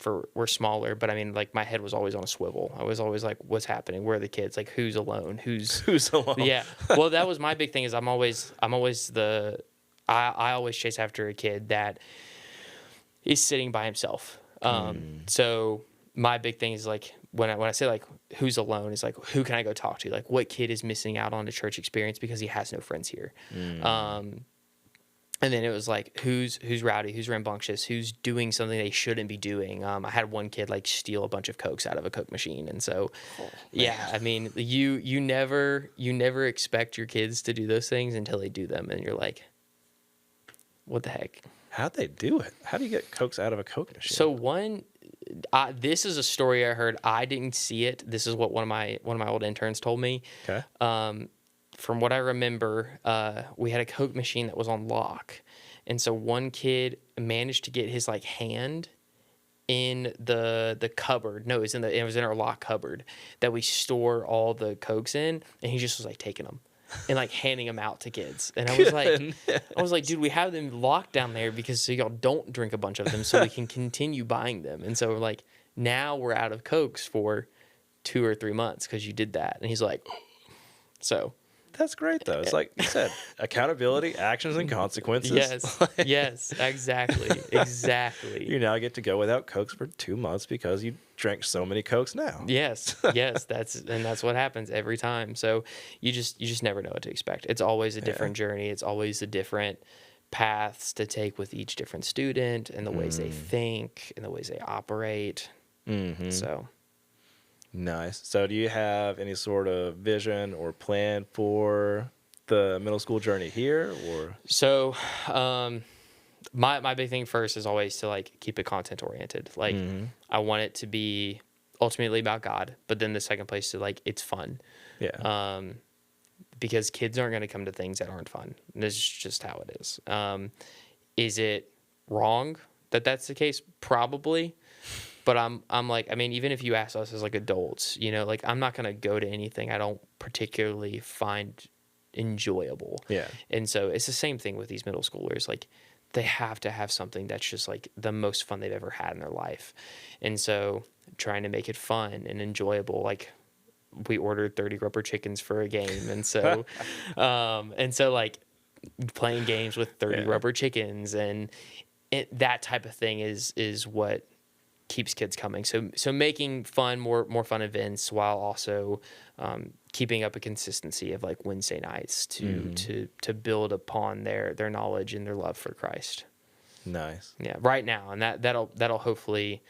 smaller. But, I mean, like, my head was always on a swivel. I was always like, what's happening? Where are the kids? Like, who's alone? Who's alone? Yeah. Well, that was my big thing, is I always chase after a kid that is sitting by himself. So my big thing is like, when I say like who's alone, is like, who can I go talk to? Like, what kid is missing out on the church experience because he has no friends here? And then it was like, who's rowdy, who's rambunctious, who's doing something they shouldn't be doing. I had one kid like steal a bunch of Cokes out of a Coke machine, and so I mean, you never expect your kids to do those things until they do them, and you're like, what the heck? How'd they do it? How do you get Cokes out of a Coke machine? So this is a story I heard. I didn't see it. This is what one of my old interns told me. Okay. From what I remember, we had a Coke machine that was on lock, and so one kid managed to get his like hand in the cupboard. No, it was in our lock cupboard that we store all the Cokes in, and he just was like taking them and like handing them out to kids. And I was like, dude, we have them locked down there so y'all don't drink a bunch of them, so we can continue buying them. And so we're like, now we're out of Cokes for 2 or 3 months because you did that. And he's like, so. That's great, though. It's like you said, accountability, actions, and consequences. Yes, exactly. You now get to go without Cokes for 2 months because you drank so many Cokes now. Yes, that's what happens every time. So you just never know what to expect. It's always a different journey. It's always a different paths to take with each different student, and the ways they think and the ways they operate. So. Nice. So do you have any sort of vision or plan for the middle school journey here, or? So, my big thing first is always to like keep it content oriented. Like I want it to be ultimately about God, but then the second place to like, it's fun. Yeah. Because kids aren't going to come to things that aren't fun. This is just how it is. Is it wrong that that's the case? Probably. But I'm like, I mean, even if you ask us as like adults, like I'm not going to go to anything I don't particularly find enjoyable. Yeah. And so it's the same thing with these middle schoolers. Like they have to have something that's just like the most fun they've ever had in their life. And so trying to make it fun and enjoyable. Like we ordered 30 rubber chickens for a game. And so, like playing games with 30 rubber chickens and that type of thing is what keeps kids coming. So making fun, more fun events while also keeping up a consistency of like Wednesday nights to build upon their knowledge and their love for Christ. Nice. Yeah, right now, and that'll hopefully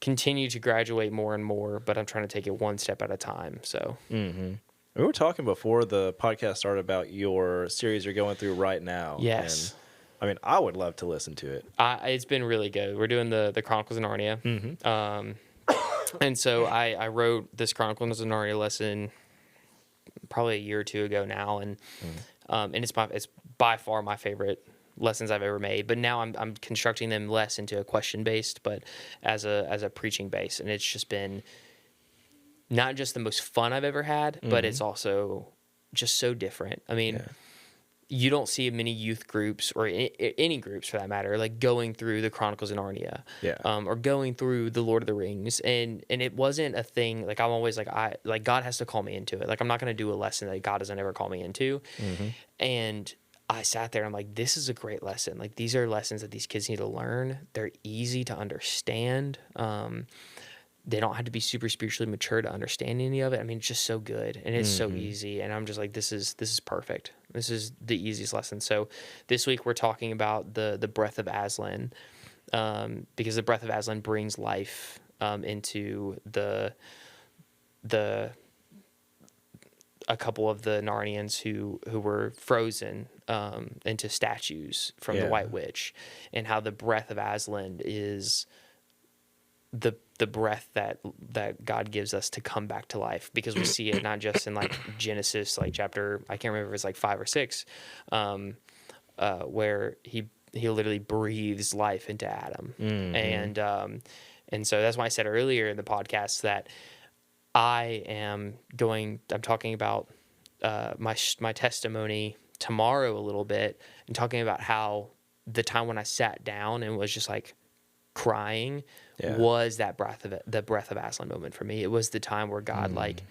continue to graduate more and more. But I'm trying to take it one step at a time. So. Mm-hmm. We were talking before the podcast started about your series you're going through right now. Yes. And I mean, I would love to listen to it. It's been really good. We're doing the Chronicles of Narnia. Mm-hmm. And so I wrote this Chronicles of Narnia lesson probably a year or two ago now. And it's by far my favorite lessons I've ever made. But now I'm constructing them less into a question based, but as a preaching base. And it's just been not just the most fun I've ever had, but it's also just so different. I mean, you don't see many youth groups or any groups for that matter, like going through the Chronicles of Narnia, or going through the Lord of the Rings. And it wasn't a thing. Like I'm always like, God has to call me into it. Like I'm not going to do a lesson that God doesn't ever call me into. And I sat there and I'm like, this is a great lesson. Like these are lessons that these kids need to learn. They're easy to understand. They don't have to be super spiritually mature to understand any of it. I mean, it's just so good and it's so easy. And I'm just like, this is perfect. This is the easiest lesson. So this week we're talking about the breath of Aslan, because the breath of Aslan brings life into a couple of the Narnians who were frozen into statues from the White Witch, and how the breath of Aslan is the breath that God gives us to come back to life, because we see it not just in like Genesis, like chapter, I can't remember if it's like 5 or 6, where he literally breathes life into Adam. And so that's why I said earlier in the podcast that I'm talking about my testimony tomorrow a little bit, and talking about how the time when I sat down and was just like crying was that the breath of Aslan moment for me. It was the time where God like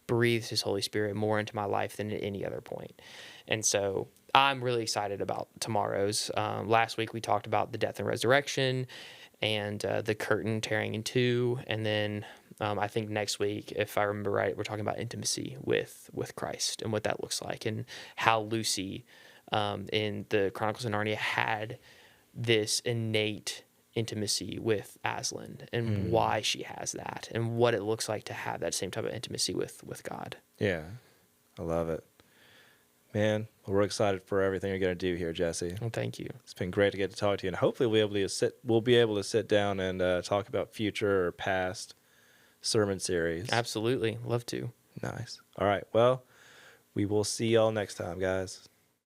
breathes his Holy Spirit more into my life than at any other point. And so I'm really excited about tomorrow's. Last week we talked about the death and resurrection and the curtain tearing in two. And then I think next week, if I remember right, we're talking about intimacy with Christ and what that looks like, and how Lucy in the Chronicles of Narnia had this innate intimacy with Aslan, and why she has that, and what it looks like to have that same type of intimacy with God. Yeah. I love it. Man, we're excited for everything you're going to do here, Jesse. Well, thank you. It's been great to get to talk to you, and hopefully we'll be able to sit down and talk about future or past sermon series. Absolutely. Love to. Nice. All right. Well, we will see y'all next time, guys.